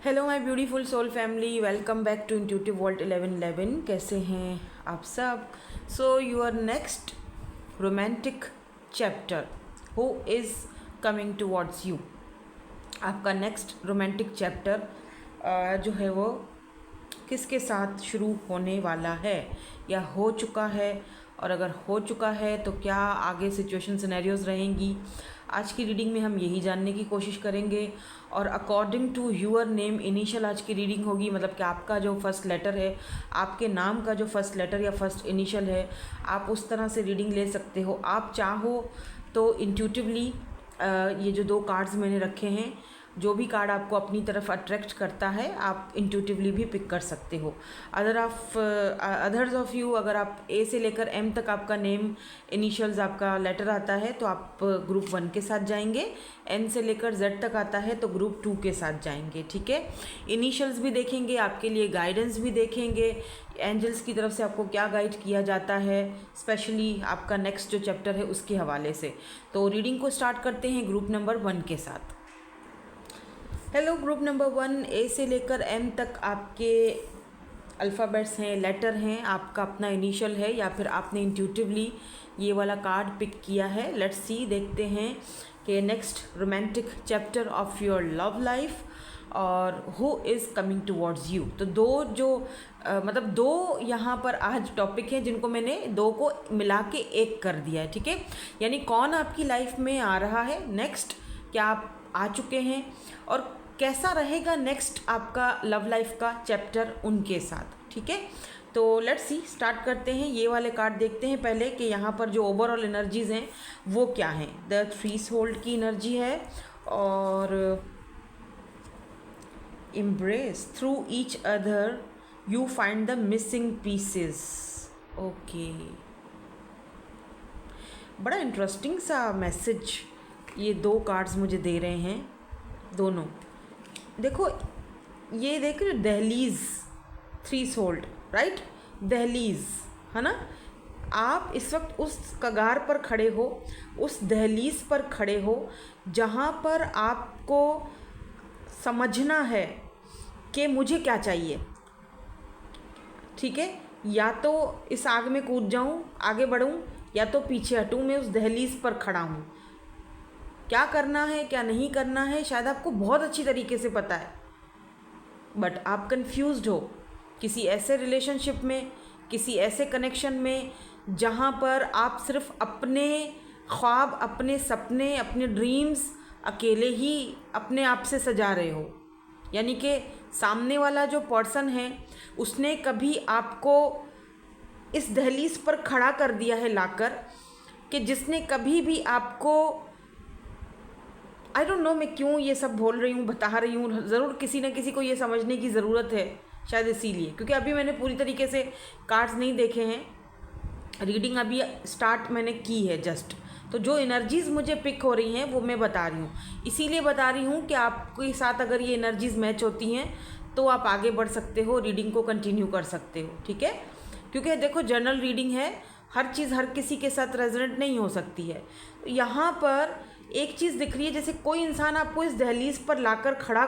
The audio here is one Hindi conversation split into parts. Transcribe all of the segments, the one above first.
Hello my beautiful soul family, welcome back to intuitive world 1111। कैसे हैं आप सब? So your next romantic chapter, who is coming towards you. आपका नेक्स्ट रोमांटिक चैप्टर जो है वो किसके साथ शुरू होने वाला है या हो चुका है, और अगर हो चुका है तो क्या आगे सिचुएशन सिनेरियोज़ रहेंगी। आज की रीडिंग में हम यही जानने की कोशिश करेंगे। और according to your name initial आज की रीडिंग होगी, मतलब कि आपका जो फर्स्ट लेटर है, आपके नाम का जो फर्स्ट लेटर या फर्स्ट इनिशियल है, आप उस तरह से रीडिंग ले सकते हो। आप चाहो तो इंट्यूटिवली ये जो दो कार्ड्स मैंने रखे हैं, जो भी कार्ड आपको अपनी तरफ अट्रैक्ट करता है आप इंट्यूटिवली भी पिक कर सकते हो। अदर्स ऑफ यू, अगर आप ए से लेकर एम तक आपका नेम इनिशियल्स आपका लेटर आता है तो आप ग्रुप 1 के साथ जाएंगे। एन से लेकर जेड तक आता है तो ग्रुप 2 के साथ जाएंगे। ठीक है, इनिशियल्स भी देखेंगे, आपके लिए गाइडेंस भी देखेंगे, एंजल्स की तरफ से आपको क्या गाइड किया जाता है, स्पेशली आपका नेक्स्ट जो चैप्टर है उसके हवाले से। तो रीडिंग को स्टार्ट करते हैं ग्रुप नंबर 1 के साथ। हेलो ग्रुप नंबर 1, ए से लेकर एम तक आपके अल्फ़ाबेट्स हैं, लेटर हैं, आपका अपना इनिशियल है या फिर आपने इंट्यूटिवली ये वाला कार्ड पिक किया है। लेट्स सी, देखते हैं कि next romantic chapter of your love life और who is coming towards you. तो दो यहाँ पर आज टॉपिक हैं जिनको मैंने दो को मिला के एक कर दिया है। ठीक है, यानी कौन आपकी लाइफ में आ रहा है नेक्स्ट, क्या आप आ चुके हैं, और कैसा रहेगा नेक्स्ट आपका लव लाइफ का चैप्टर उनके साथ। ठीक है, तो लेट्स सी, स्टार्ट करते हैं। ये वाले कार्ड देखते हैं पहले कि यहाँ पर जो ओवरऑल एनर्जीज हैं वो क्या हैं। द थ्रीसोल्ड की एनर्जी है और embrace through each other you find the missing pieces। Okay, बड़ा इंटरेस्टिंग सा मैसेज ये दो कार्ड्स मुझे दे रहे हैं दोनों। देखो, ये देख रहे हो, दहलीज, थ्रीसोल्ड, राइट, दहलीज है ना। आप इस वक्त उस कगार पर खड़े हो, उस दहलीज पर खड़े हो जहाँ पर आपको समझना है कि मुझे क्या चाहिए। ठीक है, या तो इस आग में कूद जाऊं, आगे बढ़ूं, या तो पीछे हटूं। मैं उस दहलीज पर खड़ा हूं, क्या करना है क्या नहीं करना है शायद आपको बहुत अच्छी तरीके से पता है, बट आप कंफ्यूज्ड हो किसी ऐसे रिलेशनशिप में, किसी ऐसे कनेक्शन में जहाँ पर आप सिर्फ अपने ख्वाब, अपने सपने, अपने ड्रीम्स अकेले ही अपने आप से सजा रहे हो। यानी कि सामने वाला जो पर्सन है उसने कभी आपको इस दहलीज पर खड़ा कर दिया है लाकर, कि जिसने कभी भी आपको, आई डोंट नो मैं क्यों ये सब बोल रही हूँ, बता रही हूँ, ज़रूर किसी न किसी को ये समझने की ज़रूरत है शायद, इसीलिए, क्योंकि अभी मैंने पूरी तरीके से कार्ड्स नहीं देखे हैं, रीडिंग अभी स्टार्ट मैंने की है जस्ट। तो जो एनर्जीज़ मुझे पिक हो रही हैं वो मैं बता रही हूँ, इसीलिए बता रही हूँ कि आपके साथ अगर ये एनर्जीज़ मैच होती हैं तो आप आगे बढ़ सकते हो, रीडिंग को कंटिन्यू कर सकते हो। ठीक है, क्योंकि देखो जनरल रीडिंग है, हर चीज़ हर किसी के साथ रेजोनेट नहीं हो सकती है। यहाँ पर एक चीज़ दिख रही है, जैसे कोई इंसान आपको इस दहलीज पर लाकर खड़ा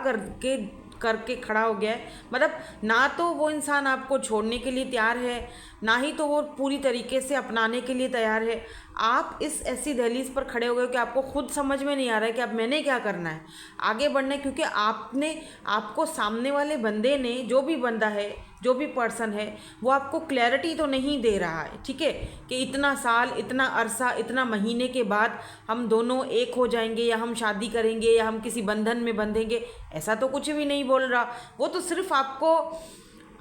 करके खड़ा हो गया है, मतलब ना तो वो इंसान आपको छोड़ने के लिए तैयार है, ना ही तो वो पूरी तरीके से अपनाने के लिए तैयार है। आप इस ऐसी दहलीज पर खड़े हो गए कि आपको खुद समझ में नहीं आ रहा है कि अब मैंने क्या करना है, आगे बढ़ना है, क्योंकि आपको सामने वाले बंदे ने, जो भी बंदा है, जो भी पर्सन है, वो आपको क्लैरिटी तो नहीं दे रहा है। ठीक है, कि इतना साल, इतना अरसा, इतना महीने के बाद हम दोनों एक हो जाएंगे, या हम शादी करेंगे, या हम किसी बंधन में बंधेंगे, ऐसा तो कुछ भी नहीं बोल रहा। वो तो सिर्फ आपको,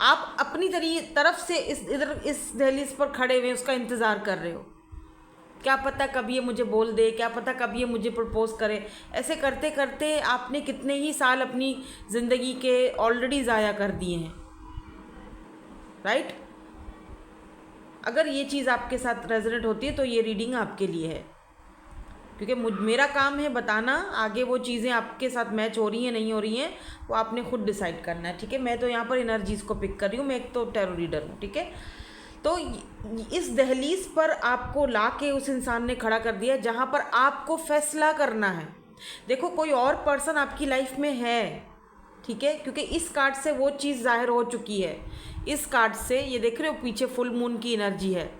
आप अपनी तरफ से इस दहलीज पर खड़े हुए उसका इंतज़ार कर रहे हो। क्या पता कब ये मुझे बोल दे, क्या पता कब ये मुझे प्रपोज करे। ऐसे करते करते आपने कितने ही साल अपनी ज़िंदगी के ऑलरेडी ज़ाया कर दिए हैं, राइट। अगर ये चीज़ आपके साथ रेजोनेट होती है तो ये रीडिंग आपके लिए है, क्योंकि मेरा काम है बताना, आगे वो चीज़ें आपके साथ मैच हो रही हैं नहीं हो रही हैं वो आपने खुद डिसाइड करना है। ठीक है, मैं तो यहाँ पर एनर्जीज़ को पिक कर रही हूँ, मैं एक तो टैरो रीडर हूँ। ठीक है, तो इस दहलीज पर आपको ला के उस इंसान ने खड़ा कर दिया जहाँ पर आपको फैसला करना है। देखो, कोई और पर्सन आपकी लाइफ में है, ठीक है, क्योंकि इस कार्ड से वो चीज़ जाहिर हो चुकी है। इस कार्ड से ये देख रहे हो पीछे फुल मून की एनर्जी है,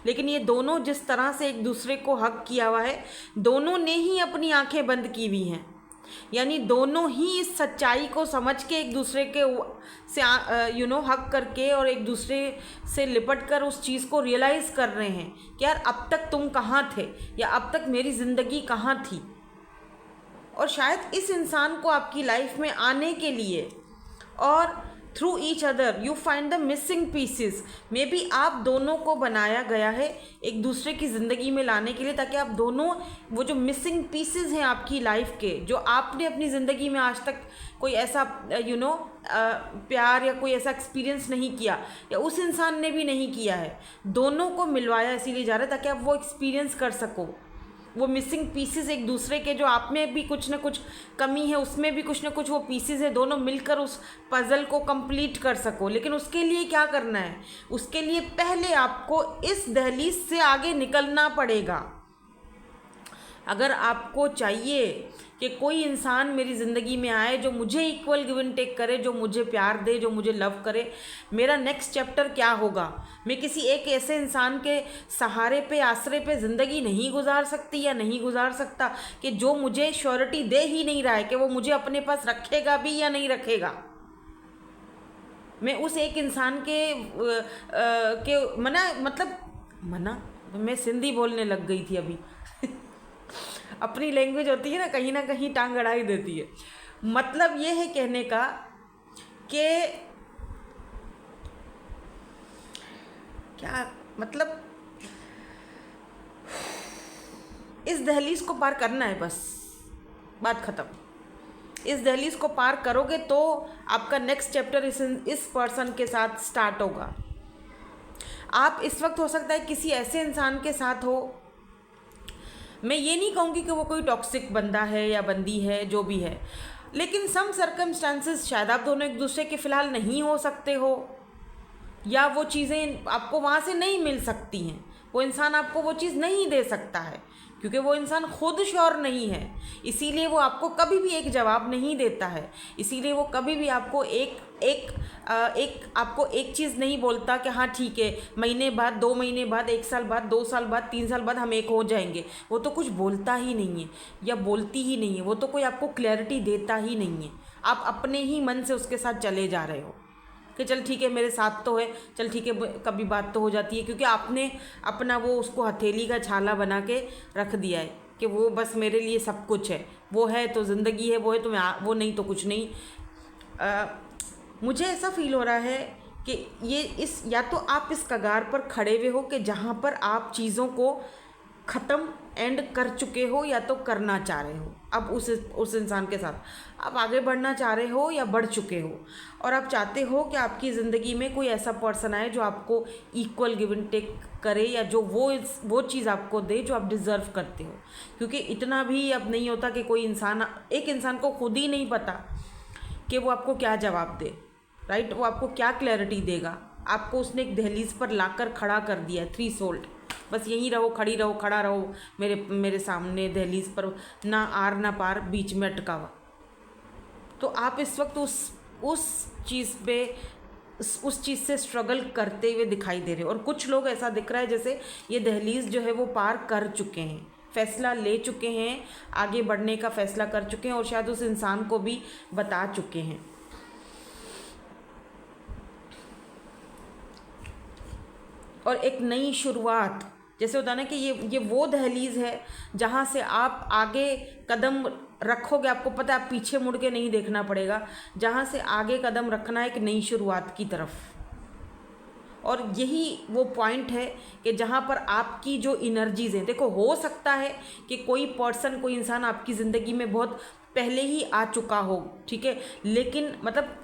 लेकिन ये दोनों जिस तरह से एक दूसरे को हक किया हुआ है, दोनों ने ही अपनी आंखें बंद की हुई हैं, यानी दोनों ही इस सच्चाई को समझ के एक दूसरे के से हक करके और एक दूसरे से लिपट कर उस चीज़ को रियलाइज़ कर रहे हैं कि यार अब तक तुम कहाँ थे, या अब तक मेरी ज़िंदगी कहाँ थी। और शायद इस इंसान को आपकी लाइफ में आने के लिए और through each other you find the missing pieces, may be आप दोनों को बनाया गया है एक दूसरे की ज़िंदगी में लाने के लिए, ताकि आप दोनों वो जो मिसिंग पीसेस हैं आपकी लाइफ के, जो आपने अपनी ज़िंदगी में आज तक कोई ऐसा प्यार या कोई ऐसा एक्सपीरियंस नहीं किया, या उस इंसान ने भी नहीं किया है, दोनों को मिलवाया इसीलिए जा रहा है ताकि आप वो एक्सपीरियंस कर सको। वो मिसिंग पीसेस एक दूसरे के, जो आप में भी कुछ ना कुछ कमी है, उसमें भी कुछ ना कुछ वो पीसेस है, दोनों मिलकर उस पज़ल को कंप्लीट कर सको। लेकिन उसके लिए क्या करना है? उसके लिए पहले आपको इस दहलीज से आगे निकलना पड़ेगा। अगर आपको चाहिए कि कोई इंसान मेरी ज़िंदगी में आए जो मुझे इक्वल गिव एंड टेक करे, जो मुझे प्यार दे, जो मुझे लव करे, मेरा नेक्स्ट चैप्टर क्या होगा? मैं किसी एक ऐसे इंसान के सहारे पे, आसरे पे ज़िंदगी नहीं गुजार सकती या नहीं गुजार सकता कि जो मुझे श्योरिटी दे ही नहीं रहा है कि वो मुझे अपने पास रखेगा भी या नहीं रखेगा। मैं उस एक इंसान के मना मैं सिंधी बोलने लग गई थी अभी अपनी लैंग्वेज होती है ना कहीं टांग अड़ा ही देती है। मतलब ये है कहने का कि क्या मतलब, इस दहलीज को पार करना है, बस बात ख़त्म। इस दहलीज को पार करोगे तो आपका नेक्स्ट चैप्टर इस पर्सन के साथ स्टार्ट होगा। आप इस वक्त हो सकता है किसी ऐसे इंसान के साथ हो, मैं ये नहीं कहूँगी कि वो कोई टॉक्सिक बंदा है या बंदी है, जो भी है, लेकिन सम सर्कमस्टांसेस शायद आप दोनों एक दूसरे के फ़िलहाल नहीं हो सकते हो, या वो चीज़ें आपको वहाँ से नहीं मिल सकती हैं, वो इंसान आपको वो चीज़ नहीं दे सकता है, क्योंकि वो इंसान खुद श्योर नहीं है, इसीलिए वो आपको कभी भी एक जवाब नहीं देता है, इसीलिए वो कभी भी आपको एक चीज़ नहीं बोलता कि हाँ ठीक है, महीने बाद, 2 महीने बाद, 1 साल बाद, 2 साल बाद, 3 साल बाद हम एक हो जाएंगे। वो तो कुछ बोलता ही नहीं है या बोलती ही नहीं है, वो तो कोई आपको क्लैरिटी देता ही नहीं है। आप अपने ही मन से उसके साथ चले जा रहे हो कि चल ठीक है मेरे साथ तो है, चल ठीक है कभी बात तो हो जाती है, क्योंकि आपने अपना वो उसको हथेली का छाला बना के रख दिया है कि वो बस मेरे लिए सब कुछ है, वो है तो ज़िंदगी है, वो है तो मैं वो नहीं तो कुछ नहीं। मुझे ऐसा फील हो रहा है कि ये या तो आप इस कगार पर खड़े हुए हो कि जहाँ पर आप चीज़ों को ख़त्म एंड कर चुके हो या तो करना चाह रहे हो। अब उस इंसान के साथ आप आगे बढ़ना चाह रहे हो या बढ़ चुके हो, और आप चाहते हो कि आपकी ज़िंदगी में कोई ऐसा पर्सन आए जो आपको इक्वल गिव एंड टेक करे, या जो वो चीज़ आपको दे जो आप डिज़र्व करते हो। क्योंकि इतना भी अब नहीं होता कि कोई इंसान, एक इंसान को खुद ही नहीं पता कि वो आपको क्या जवाब दे, राइट? वो आपको क्या क्लैरिटी देगा। आपको उसने एक दहलीज पर लाकर खड़ा कर दिया है, थ्रेशोल्ड, बस यहीं रहो, खड़ी रहो, खड़ा रहो मेरे सामने दहलीज पर, ना आर ना पार, बीच में अटका हुआ। तो आप इस वक्त उस चीज़ से स्ट्रगल करते हुए दिखाई दे रहे हो, और कुछ लोग ऐसा दिख रहा है जैसे ये दहलीज जो है वो पार कर चुके हैं, फैसला ले चुके हैं, आगे बढ़ने का फैसला कर चुके हैं, और शायद उस इंसान को भी बता चुके हैं। और एक नई शुरुआत, जैसे होता है ना कि ये वो दहलीज है जहाँ से आप आगे कदम रखोगे, आपको पता है आप पीछे मुड़ के नहीं देखना पड़ेगा, जहाँ से आगे कदम रखना है एक नई शुरुआत की तरफ। और यही वो पॉइंट है कि जहाँ पर आपकी जो इनर्जीज़ हैं, देखो हो सकता है कि कोई पर्सन, कोई इंसान आपकी ज़िंदगी में बहुत पहले ही आ चुका हो, ठीक है, लेकिन मतलब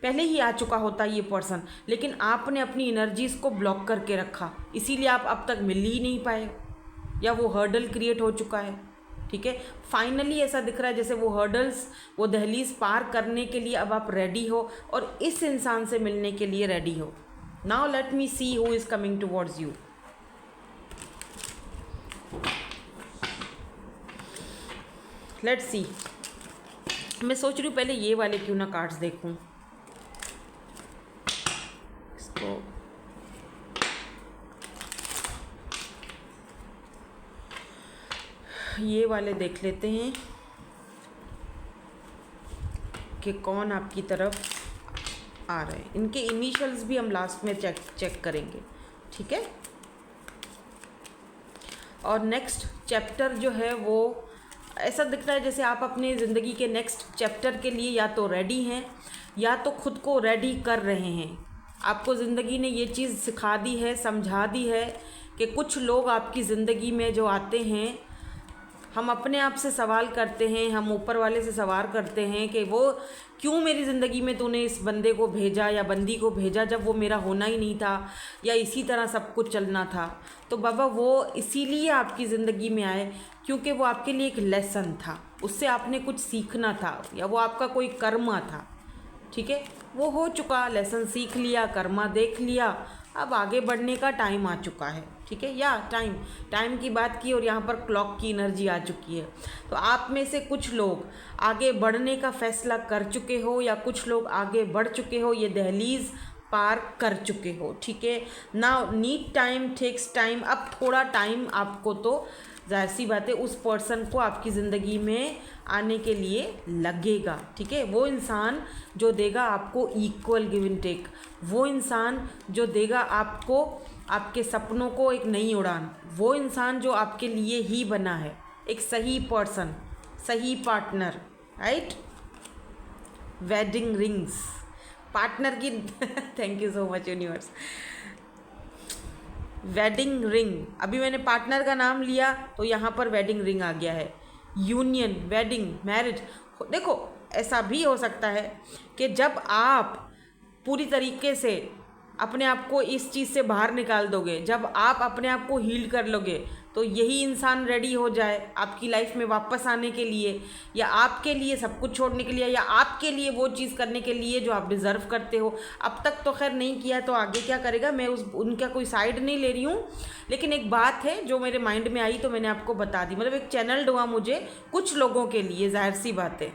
पहले ही आ चुका होता ये पर्सन, लेकिन आपने अपनी एनर्जीज़ को ब्लॉक करके रखा, इसीलिए आप अब तक मिल ही नहीं पाए, या वो हर्डल क्रिएट हो चुका है, ठीक है। फाइनली ऐसा दिख रहा है जैसे वो हर्डल्स, वो दहलीज पार करने के लिए अब आप रेडी हो, और इस इंसान से मिलने के लिए रेडी हो। Now let me see who is coming towards you. Let's see मैं सोच रही हूँ पहले ये वाले क्यों ना कार्ड्स देखूँ, इसको ये वाले देख लेते हैं कि कौन आपकी तरफ आ रहे हैं। इनके इनिशियल्स भी हम लास्ट में चेक करेंगे, ठीक है। और नेक्स्ट चैप्टर जो है वो ऐसा दिख रहा है जैसे आप अपनी ज़िंदगी के नेक्स्ट चैप्टर के लिए या तो रेडी हैं या तो खुद को रेडी कर रहे हैं। आपको ज़िंदगी ने ये चीज़ सिखा दी है, समझा दी है कि कुछ लोग आपकी ज़िंदगी में जो आते हैं, हम अपने आप से सवाल करते हैं, हम ऊपर वाले से सवाल करते हैं कि वो क्यों मेरी ज़िंदगी में तूने इस बंदे को भेजा या बंदी को भेजा जब वो मेरा होना ही नहीं था, या इसी तरह सब कुछ चलना था। तो बाबा वो इसीलिए आपकी ज़िंदगी में आए क्योंकि वो आपके लिए एक लेसन था, उससे आपने कुछ सीखना था, या वो आपका कोई कर्मा था, ठीक है। वो हो चुका, लेसन सीख लिया, कर्मा देख लिया, अब आगे बढ़ने का टाइम आ चुका है, ठीक है। या टाइम की बात की और यहाँ पर क्लॉक की एनर्जी आ चुकी है। तो आप में से कुछ लोग आगे बढ़ने का फैसला कर चुके हो या कुछ लोग आगे बढ़ चुके हो, ये दहलीज पार कर चुके हो, ठीक है। Now need time takes time, अब थोड़ा टाइम आपको तो जाहिर सी बात है उस पर्सन को आपकी ज़िंदगी में आने के लिए लगेगा, ठीक है। वो इंसान जो देगा आपको इक्वल गिव एंड टेक, वो इंसान जो देगा आपको आपके सपनों को एक नई उड़ान, वो इंसान जो आपके लिए ही बना है, एक सही पर्सन, सही partner, right. Wedding rings partner की thank you so much universe. Wedding ring, अभी मैंने पार्टनर का नाम लिया तो यहाँ पर वेडिंग रिंग आ गया है। Union, wedding, marriage. देखो ऐसा भी हो सकता है कि जब आप पूरी तरीके से अपने आप को इस चीज़ से बाहर निकाल दोगे, जब आप अपने आप को हील कर लोगे, तो यही इंसान रेडी हो जाए आपकी लाइफ में वापस आने के लिए, या आपके लिए सब कुछ छोड़ने के लिए, या आपके लिए वो चीज़ करने के लिए जो आप डिज़र्व करते हो। अब तक तो खैर नहीं किया तो आगे क्या करेगा, मैं उनका कोई साइड नहीं ले रही हूँ, लेकिन एक बात है जो मेरे माइंड में आई तो मैंने आपको बता दी, मतलब एक चैनल हुआ मुझे कुछ लोगों के लिए, जाहिर सी बात है।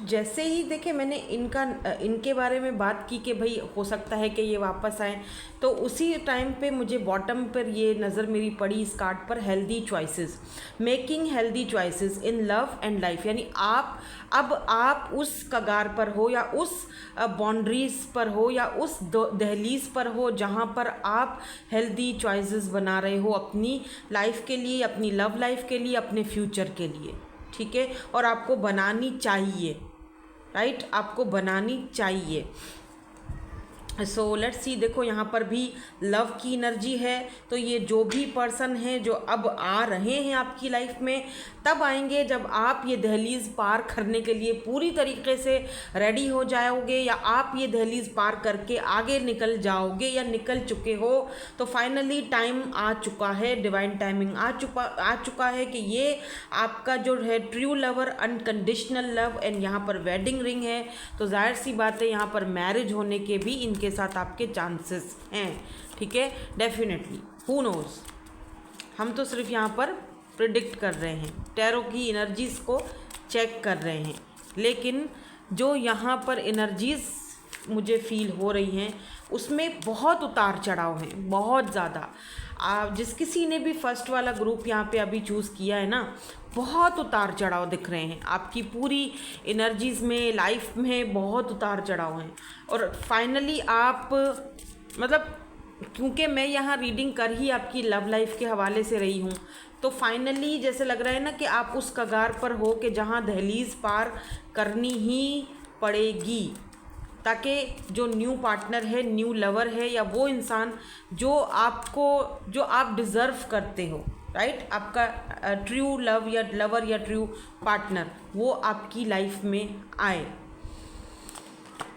जैसे ही देखे मैंने इनके बारे में बात की कि भाई हो सकता है कि ये वापस आए, तो उसी टाइम पे मुझे बॉटम पर ये नज़र मेरी पड़ी इस कार्ड पर, healthy choices, making healthy choices in love and life. यानी आप उस कगार पर हो या उस बाउंड्रीज पर हो या उस दहलीज पर हो जहाँ पर आप हेल्दी चॉइसेस बना रहे हो अपनी लाइफ के लिए, अपनी लव लाइफ के लिए, अपने फ्यूचर के लिए, ठीक है। और आपको बनानी चाहिए, राइट, आपको बनानी चाहिए। सो लेट्स सी, देखो यहाँ पर भी लव की एनर्जी है, तो ये जो भी पर्सन है जो अब आ रहे हैं आपकी लाइफ में, तब आएंगे जब आप ये दहलीज पार करने के लिए पूरी तरीके से रेडी हो जाओगे, या आप ये दहलीज पार करके आगे निकल जाओगे या निकल चुके हो। तो फाइनली टाइम आ चुका है, डिवाइन टाइमिंग आ चुका है कि ये आपका जो है true lover, unconditional love, and यहाँ पर वेडिंग रिंग है, तो जाहिर सी बात है यहाँ पर मैरिज होने के भी इनके साथ आपके चांसेस हैं, ठीक है, डेफिनेटली। हु नोज, हम तो सिर्फ यहाँ पर प्रिडिक्ट कर रहे हैं, टैरो की एनर्जीज को चेक कर रहे हैं, लेकिन जो यहाँ पर एनर्जीज मुझे फील हो रही हैं उसमें बहुत उतार चढ़ाव हैं, बहुत ज़्यादा। जिस किसी ने भी फर्स्ट वाला ग्रुप यहाँ पे अभी चूज़ किया है ना, बहुत उतार चढ़ाव दिख रहे हैं आपकी पूरी एनर्जीज़ में, लाइफ में बहुत उतार चढ़ाव हैं। और फाइनली आप मतलब, क्योंकि मैं यहाँ रीडिंग कर ही आपकी लव लाइफ के हवाले से रही हूँ, तो फाइनली जैसे लग रहा है ना कि आप उस कगार पर हो कि जहाँ दहलीज पार करनी ही पड़ेगी, ताकि जो न्यू पार्टनर है, न्यू लवर है, या वो इंसान जो आप डिज़र्व करते हो, राइट, आपका ट्रू लव या लवर या ट्रू पार्टनर, वो आपकी लाइफ में आए,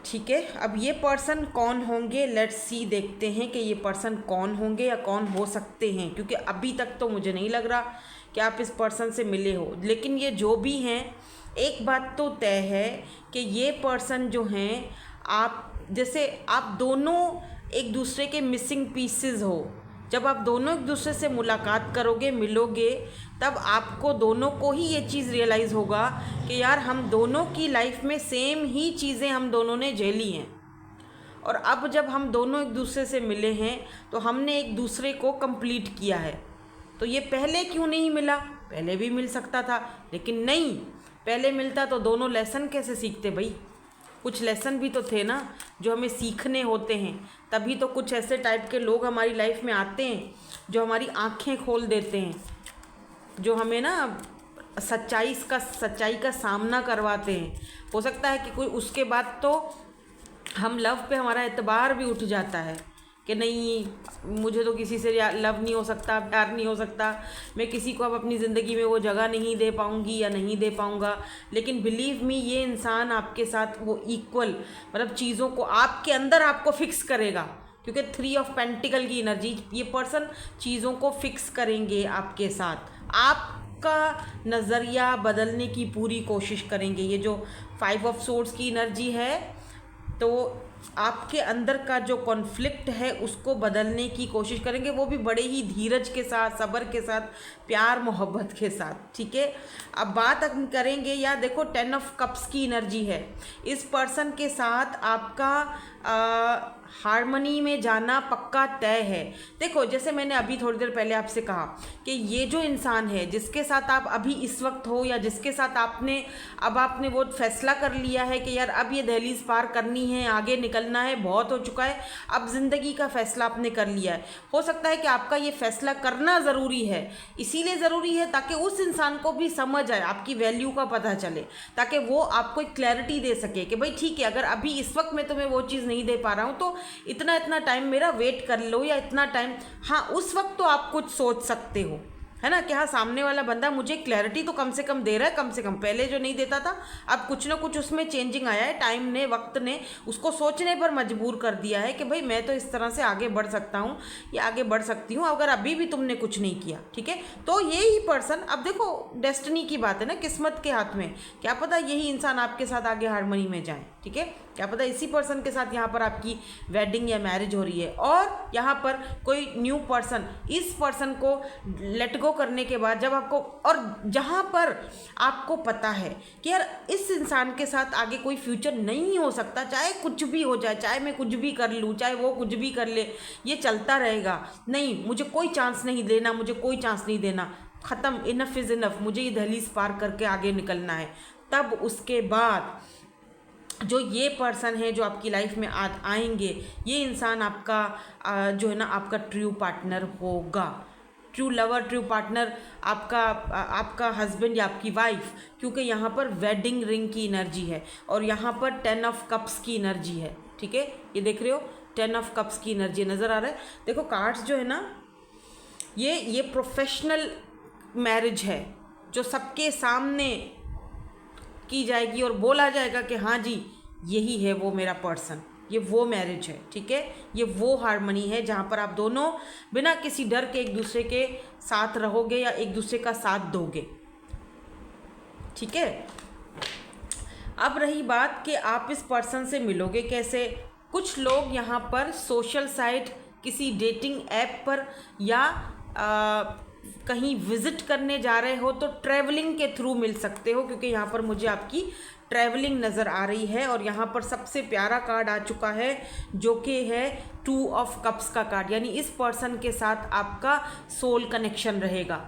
ठीक है। अब ये पर्सन कौन होंगे, लेट्स सी, देखते हैं कि ये पर्सन कौन होंगे या कौन हो सकते हैं, क्योंकि अभी तक तो मुझे नहीं लग रहा कि आप इस पर्सन से मिले हो। लेकिन ये जो भी हैं, एक बात तो तय है कि ये पर्सन जो हैं, आप जैसे आप दोनों एक दूसरे के मिसिंग पीसेस हो, जब आप दोनों एक दूसरे से मुलाकात करोगे, मिलोगे, तब आपको दोनों को ही ये चीज़ रियलाइज़ होगा कि यार हम दोनों की लाइफ में सेम ही चीज़ें हम दोनों ने झेली हैं। और अब जब हम दोनों एक दूसरे से मिले हैं तो हमने एक दूसरे को कंप्लीट किया है। तो ये पहले क्यों नहीं मिला? पहले भी मिल सकता था, लेकिन नहीं, पहले मिलता तो दोनों लेसन कैसे सीखते भाई? कुछ लेसन भी तो थे ना जो हमें सीखने होते हैं। तभी तो कुछ ऐसे टाइप के लोग हमारी लाइफ में आते हैं जो हमारी आंखें खोल देते हैं, जो हमें ना सच्चाई का सामना करवाते हैं। हो सकता है कि कोई उसके बाद तो हम लव पे हमारा एतबार भी उठ जाता है कि नहीं, मुझे तो किसी से लव नहीं हो सकता, प्यार नहीं हो सकता, मैं किसी को अब अपनी ज़िंदगी में वो जगह नहीं दे पाऊँगी या नहीं दे पाऊँगा। लेकिन बिलीव मी, ये इंसान आपके साथ वो इक्वल, मतलब चीज़ों को आपके अंदर आपको फिक्स करेगा, क्योंकि 3 ऑफ पेंटिकल की एनर्जी, ये पर्सन चीज़ों को फिक्स करेंगे आपके साथ, आपका नज़रिया बदलने की पूरी कोशिश करेंगे। ये जो 5 ऑफ सोर्ड्स की एनर्जी है, तो आपके अंदर का जो कॉन्फ्लिक्ट है उसको बदलने की कोशिश करेंगे, वो भी बड़े ही धीरज के साथ, सब्र के साथ, प्यार मोहब्बत के साथ। ठीक है, अब बात हम करेंगे, या देखो 10 ऑफ कप्स की एनर्जी है। इस पर्सन के साथ आपका हार्मनी में जाना पक्का तय है। देखो, जैसे मैंने अभी थोड़ी देर पहले आपसे कहा कि ये जो इंसान है जिसके साथ आप अभी इस वक्त हो, या जिसके साथ आपने वो फैसला कर लिया है कि यार अब ये दहलीज पार करनी है, आगे निकलना है, बहुत हो चुका है, अब ज़िंदगी का फैसला आपने कर लिया है। हो सकता है कि आपका ये फैसला करना ज़रूरी है, इसीलिए ज़रूरी है ताकि उस इंसान को भी समझ आए, आपकी वैल्यू का पता चले, ताकि वो आपको एक क्लैरिटी दे सके कि भाई ठीक है, अगर अभी इस वक्त मैं तुम्हें वो चीज़ नहीं दे पा रहा हूँ तो इतना इतना टाइम मेरा वेट कर लो, या इतना टाइम, हाँ उस वक्त तो आप कुछ सोच सकते हो, है ना, कि हाँ सामने वाला बंदा मुझे क्लैरिटी तो कम से कम दे रहा है, कम से कम पहले जो नहीं देता था अब कुछ ना कुछ उसमें चेंजिंग आया है, टाइम ने, वक्त ने उसको सोचने पर मजबूर कर दिया है कि भाई मैं तो इस तरह से आगे बढ़ सकता हूँ या आगे बढ़ सकती हूँ, अगर अभी भी तुमने कुछ नहीं किया। ठीक है, तो ये ही पर्सन, अब देखो डेस्टिनी की बात है ना, किस्मत के हाथ में, क्या पता यही इंसान आपके साथ आगे हार्मनी में जाए। ठीक है, क्या पता इसी पर्सन के साथ यहाँ पर आपकी वेडिंग या मैरिज हो रही है, और यहाँ पर कोई न्यू पर्सन इस पर्सन को लेट गो करने के बाद, जब आपको, और जहाँ पर आपको पता है कि यार इस इंसान के साथ आगे कोई फ्यूचर नहीं हो सकता, चाहे कुछ भी हो जाए, चाहे मैं कुछ भी कर लूँ, चाहे वो कुछ भी कर ले, ये चलता रहेगा, नहीं मुझे कोई चांस नहीं देना, मुझे कोई चांस नहीं देना, ख़त्म, इनफ इज़ इनफ, मुझे ये दहलीज पार करके आगे निकलना है। तब उसके बाद जो ये पर्सन है जो आपकी लाइफ में आएंगे, ये इंसान आपका जो है ना, आपका ट्रू पार्टनर होगा, ट्रू लवर, ट्रू पार्टनर, आपका हस्बैंड या आपकी वाइफ, क्योंकि यहाँ पर वेडिंग रिंग की एनर्जी है और यहाँ पर 10 ऑफ कप्स की एनर्जी है। ठीक है, ये देख रहे हो 10 ऑफ कप्स की एनर्जी नज़र आ रहा है। देखो कार्ड्स जो है ना, ये प्रोफेशनल मैरिज है जो सबके सामने की जाएगी और बोला जाएगा कि हाँ जी यही है वो मेरा पर्सन, ये वो मैरिज है। ठीक है, ये वो हार्मनी है जहाँ पर आप दोनों बिना किसी डर के एक दूसरे के साथ रहोगे या एक दूसरे का साथ दोगे। ठीक है, अब रही बात कि आप इस पर्सन से मिलोगे कैसे। कुछ लोग यहाँ पर सोशल साइट, किसी डेटिंग ऐप पर, या कहीं विज़िट करने जा रहे हो तो ट्रैवलिंग के थ्रू मिल सकते हो, क्योंकि यहाँ पर मुझे आपकी ट्रैवलिंग नज़र आ रही है। और यहाँ पर सबसे प्यारा कार्ड आ चुका है जो कि है 2 ऑफ कप्स का कार्ड, यानी इस पर्सन के साथ आपका सोल कनेक्शन रहेगा।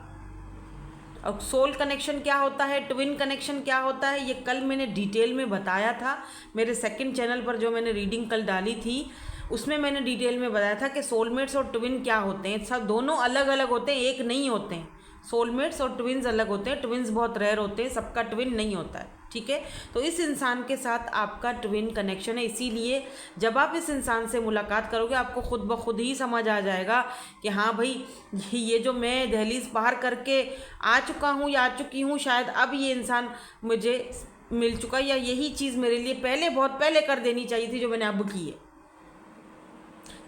और सोल कनेक्शन क्या होता है, ट्विन कनेक्शन क्या होता है, ये कल मैंने डिटेल में बताया था मेरे सेकंड चैनल पर, जो मैंने रीडिंग कल डाली थी उसमें मैंने डिटेल में बताया था कि सोलमेट्स और ट्विन क्या होते हैं। सब दोनों अलग अलग होते हैं, एक नहीं होते हैं। सोलमेट्स और ट्विन्स अलग होते हैं, ट्विन्स बहुत रेयर होते हैं, सबका ट्विन नहीं होता है। ठीक है, तो इस इंसान के साथ आपका ट्विन कनेक्शन है, इसीलिए जब आप इस इंसान से मुलाकात करोगे आपको खुद ब खुद ही समझ आ जाएगा कि हाँ भाई ये जो मैं दहलीज पार करके आ चुका हूँ या आ चुकी हूँ, शायद अब ये इंसान मुझे मिल चुका है, या यही चीज़ मेरे लिए पहले, बहुत पहले कर देनी चाहिए थी जो मैंने अब की है।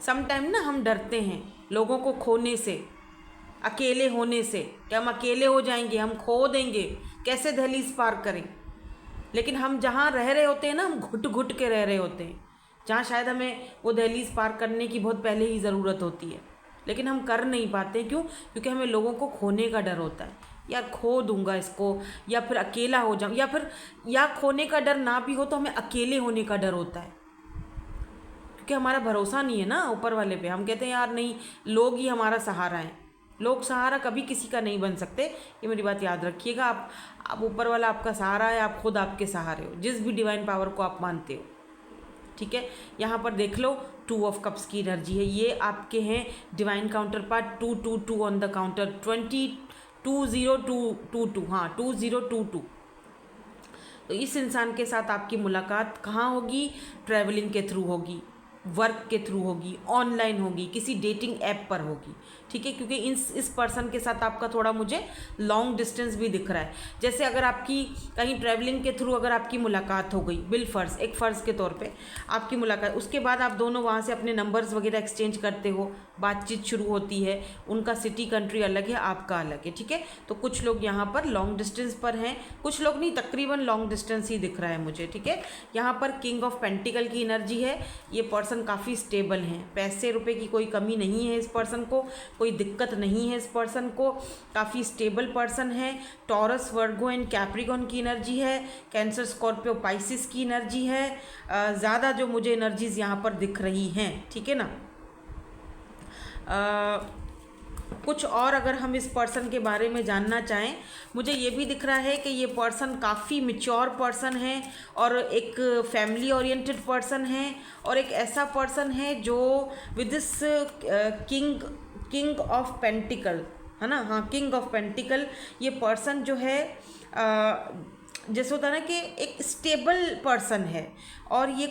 समटाइम ना हम डरते हैं लोगों को खोने से, अकेले होने से, कि हम अकेले हो जाएंगे, हम खो देंगे, कैसे दहलीज पार करें। लेकिन हम जहाँ रह रहे होते हैं ना, हम घुट घुट के रह रहे होते हैं, जहाँ शायद हमें वो दहलीज पार करने की बहुत पहले ही ज़रूरत होती है। लेकिन हम कर नहीं पाते। क्यों? क्योंकि हमें लोगों को खोने का डर होता है, यार खो दूंगा इसको, या फिर अकेला हो जाऊँ, या खोने का डर ना भी हो तो हमें अकेले होने का डर होता है, क्योंकि हमारा भरोसा नहीं है ना ऊपर वाले पे। हम कहते हैं यार नहीं, लोग ही हमारा सहारा है। लोग सहारा कभी किसी का नहीं बन सकते, ये मेरी बात याद रखिएगा। आप ऊपर वाला आपका सहारा है, आप खुद आपके सहारे हो, जिस भी डिवाइन पावर को आप मानते हो। ठीक है, यहाँ पर देख लो 2 ऑफ कप्स की एनर्जी है, ये आपके हैं divine counter part 222 on the counter 2022, हाँ 2022। तो इस इंसान के साथ आपकी मुलाकात कहाँ होगी? ट्रैवलिंग के थ्रू होगी, वर्क के थ्रू होगी, ऑनलाइन होगी, किसी डेटिंग ऐप पर होगी। ठीक है, क्योंकि इस पर्सन के साथ आपका थोड़ा मुझे लॉन्ग डिस्टेंस भी दिख रहा है। जैसे अगर आपकी कहीं ट्रैवलिंग के थ्रू अगर आपकी मुलाकात हो गई, एक फ़र्ज़ के तौर पे आपकी मुलाकात, उसके बाद आप दोनों वहाँ से अपने नंबर्स वगैरह एक्सचेंज करते हो, बातचीत शुरू होती है, उनका सिटी कंट्री अलग है, आपका अलग है। ठीक है, तो कुछ लोग यहाँ पर लॉन्ग डिस्टेंस पर हैं, कुछ लोग नहीं, तकरीबन लॉन्ग डिस्टेंस ही दिख रहा है मुझे। ठीक है, यहाँ पर किंग ऑफ पेंटिकल की एनर्जी है, ये पर्सन काफ़ी स्टेबल हैं, पैसे रुपए की कोई कमी नहीं है इस पर्सन को, कोई दिक्कत नहीं है इस पर्सन को, काफ़ी स्टेबल पर्सन है। टॉरस, वर्गो एंड कैप्रिकॉन की एनर्जी है, कैंसर, स्कॉर्पियो, पाइसिस की एनर्जी है। ज़्यादा जो मुझे एनर्जीज़ यहाँ पर दिख रही हैं। ठीक है ना, कुछ और अगर हम इस पर्सन के बारे में जानना चाहें, मुझे ये भी दिख रहा है कि ये पर्सन काफ़ी मैच्योर पर्सन है, और एक फैमिली ओरिएंटेड पर्सन है, और एक ऐसा पर्सन है जो with this king of pentacle, है ना, हाँ किंग ऑफ पेंटिकल, ये पर्सन जो है जैसे होता है ना कि एक स्टेबल पर्सन है, और ये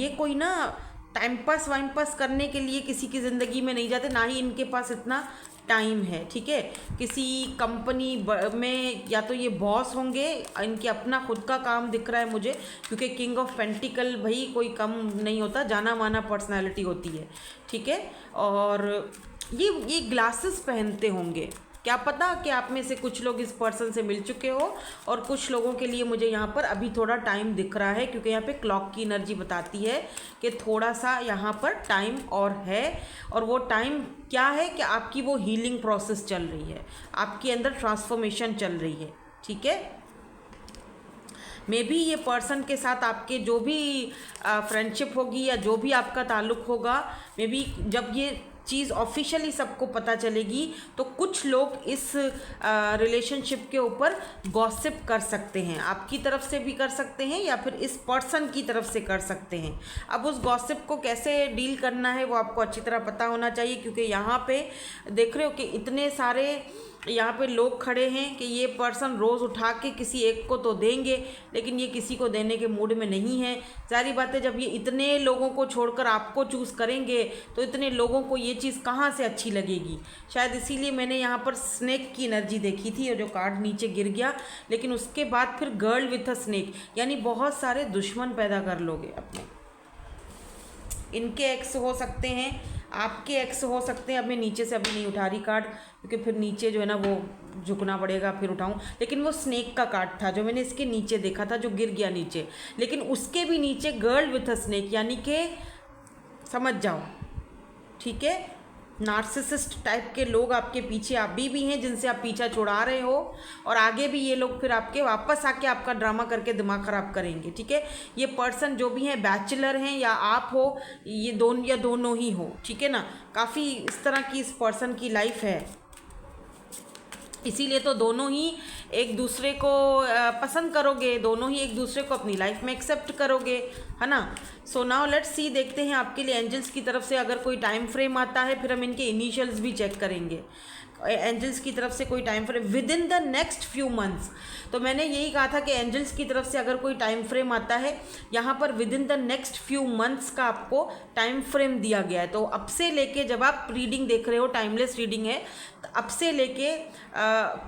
कोई ना टाइम पास करने के लिए किसी की ज़िंदगी में नहीं जाते, ना ही इनके पास इतना टाइम है। ठीक है, किसी कंपनी में या तो ये बॉस होंगे, इनके अपना खुद का काम दिख रहा है मुझे, क्योंकि किंग ऑफ पेंटिकल भाई कोई कम नहीं होता, जाना माना पर्सनालिटी होती है। ठीक है, और ये ग्लासेस पहनते होंगे, क्या पता कि आप में से कुछ लोग इस पर्सन से मिल चुके हो, और कुछ लोगों के लिए मुझे यहाँ पर अभी थोड़ा टाइम दिख रहा है, क्योंकि यहाँ पे क्लॉक की एनर्जी बताती है कि थोड़ा सा यहाँ पर टाइम और है। और वो टाइम क्या है कि आपकी वो हीलिंग प्रोसेस चल रही है, आपके अंदर ट्रांसफॉर्मेशन चल रही है। ठीक है, मे बी ये पर्सन के साथ आपके जो भी फ्रेंडशिप होगी या जो भी आपका ताल्लुक़ होगा, मे बी जब ये चीज़ ऑफिशियली सबको पता चलेगी तो कुछ लोग इस रिलेशनशिप के ऊपर गॉसिप कर सकते हैं, आपकी तरफ से भी कर सकते हैं या फिर इस पर्सन की तरफ से कर सकते हैं। अब उस गॉसिप को कैसे डील करना है वो आपको अच्छी तरह पता होना चाहिए, क्योंकि यहाँ पे देख रहे हो कि इतने सारे यहाँ पे लोग खड़े हैं कि ये पर्सन रोज़ उठा के किसी एक को तो देंगे, लेकिन ये किसी को देने के मूड में नहीं है। जारी बात है, जब ये इतने लोगों को छोड़कर आपको चूज़ करेंगे तो इतने लोगों को ये चीज़ कहाँ से अच्छी लगेगी। शायद इसीलिए मैंने यहाँ पर स्नेक की एनर्जी देखी थी, और जो कार्ड नीचे गिर गया, लेकिन उसके बाद फिर गर्ल विथ अ स्नेक, यानी बहुत सारे दुश्मन पैदा कर लोगे अपने। इनके एक्स हो सकते हैं, आपके एक्स हो सकते हैं। अब मैं नीचे से अभी नहीं उठा रही कार्ड, क्योंकि फिर नीचे जो है ना वो झुकना पड़ेगा, फिर उठाऊं। लेकिन वो स्नेक का कार्ड था जो मैंने इसके नीचे देखा था, जो गिर गया नीचे, लेकिन उसके भी नीचे गर्ल विथ अ स्नेक, यानी कि समझ जाओ। ठीक है, नार्सिसिस्ट टाइप के लोग आपके पीछे अभी भी हैं, जिनसे आप पीछा छुड़ा रहे हो, और आगे भी ये लोग फिर आपके वापस आके आपका ड्रामा करके दिमाग ख़राब करेंगे। ठीक है, ये पर्सन जो भी हैं, बैचलर हैं या आप हो, ये दोनों ही हो। ठीक है ना, काफ़ी इस तरह की इस पर्सन की लाइफ है, इसीलिए तो दोनों ही एक दूसरे को पसंद करोगे, दोनों ही एक दूसरे को अपनी लाइफ में एक्सेप्ट करोगे, है ना। सो नाउ लेट्स सी, देखते हैं आपके लिए एंजल्स की तरफ से अगर कोई टाइम फ्रेम आता है, फिर हम इनके इनिशियल्स भी चेक करेंगे। एंजल्स की तरफ से कोई time frame with in the next few months, तो मैंने यही कहा था कि एंजल्स की तरफ से अगर कोई टाइम फ्रेम आता है, यहाँ पर with in the next few months का आपको टाइम फ्रेम दिया गया है। तो अब से लेके जब आप रीडिंग देख रहे हो, टाइमलेस रीडिंग है, तो अब से लेके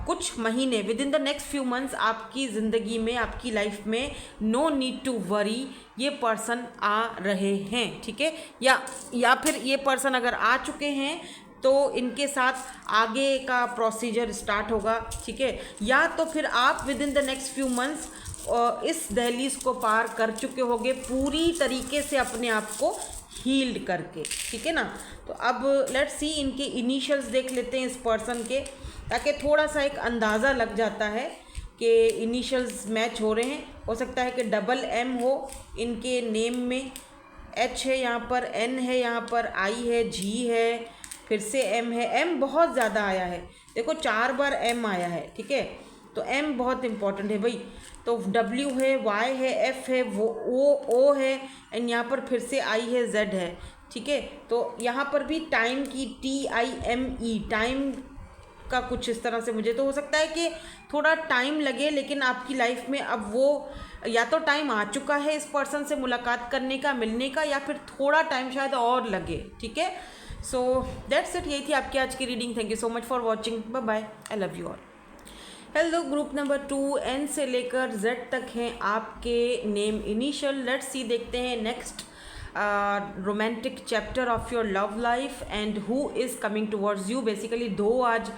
कुछ महीने, with in the next few months आपकी ज़िंदगी में, आपकी लाइफ में नो नीड टू वरी, ये पर्सन आ रहे हैं। ठीक है, या फिर ये पर्सन अगर आ चुके हैं तो इनके साथ आगे का प्रोसीजर स्टार्ट होगा। ठीक है, या तो फिर आप with in the next few months इस दहलीज को पार कर चुके होगे, पूरी तरीके से अपने आप को हील्ड करके, ठीक है ना। तो अब लेट्स सी इनके इनिशियल्स देख लेते हैं इस पर्सन के, ताकि थोड़ा सा एक अंदाज़ा लग जाता है कि इनिशियल्स मैच हो रहे हैं। हो सकता है कि डबल एम हो इनके नेम में, एच है यहाँ पर, एन है यहाँ पर, आई है, जी है, फिर से एम है। एम बहुत ज़्यादा आया है, देखो 4 बार एम आया है, ठीक है। तो एम बहुत इम्पॉर्टेंट है भाई। तो डब्ल्यू है, वाई है, एफ है, वो ओ है, एंड यहाँ पर फिर से आई है, जेड है, ठीक है। तो यहाँ पर भी टाइम की TIME, टाइम का कुछ इस तरह से, मुझे तो हो सकता है कि थोड़ा टाइम लगे, लेकिन आपकी लाइफ में अब वो या तो टाइम आ चुका है इस पर्सन से मुलाकात करने का, मिलने का, या फिर थोड़ा टाइम शायद और लगे, ठीक है। सो दैट्स इट, यही थी आपकी आज की reading. Thank you so much for watching, bye bye, I love you all. Hello, group number 2 N से लेकर जेड तक हैं आपके नेम इनिशियल। लेट्स सी, देखते हैं next romantic chapter of your love life and who is coming towards you. Basically 2 आज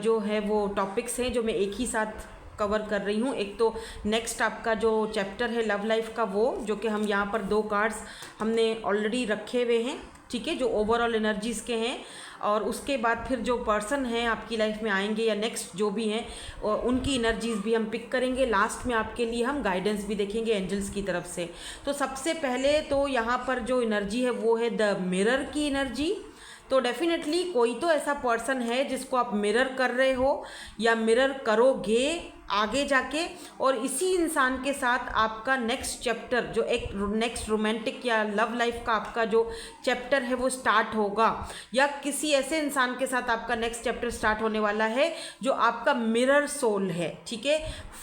जो है वो टॉपिक्स हैं जो मैं एक ही साथ कवर कर रही हूँ। एक तो नेक्स्ट आपका जो चैप्टर है लव लाइफ का, वो जो कि हम यहाँ पर 2 कार्ड्स हमने ऑलरेडी रखे हुए हैं, ठीक है, जो ओवरऑल एनर्जीज़ के हैं। और उसके बाद फिर जो पर्सन हैं आपकी लाइफ में आएंगे या नेक्स्ट जो भी हैं, उनकी एनर्जीज़ भी हम पिक करेंगे। लास्ट में आपके लिए हम गाइडेंस भी देखेंगे एंजल्स की तरफ से। तो सबसे पहले तो यहाँ पर जो एनर्जी है वो है द मिरर की एनर्जी। तो डेफिनेटली कोई तो ऐसा पर्सन है जिसको आप मिरर कर रहे हो या मिरर करोगे आगे जाके, और इसी इंसान के साथ आपका नेक्स्ट चैप्टर, जो एक नेक्स्ट रोमांटिक या लव लाइफ का आपका जो चैप्टर है वो स्टार्ट होगा, या किसी ऐसे इंसान के साथ आपका नेक्स्ट चैप्टर स्टार्ट होने वाला है जो आपका मिरर सोल है, ठीक है।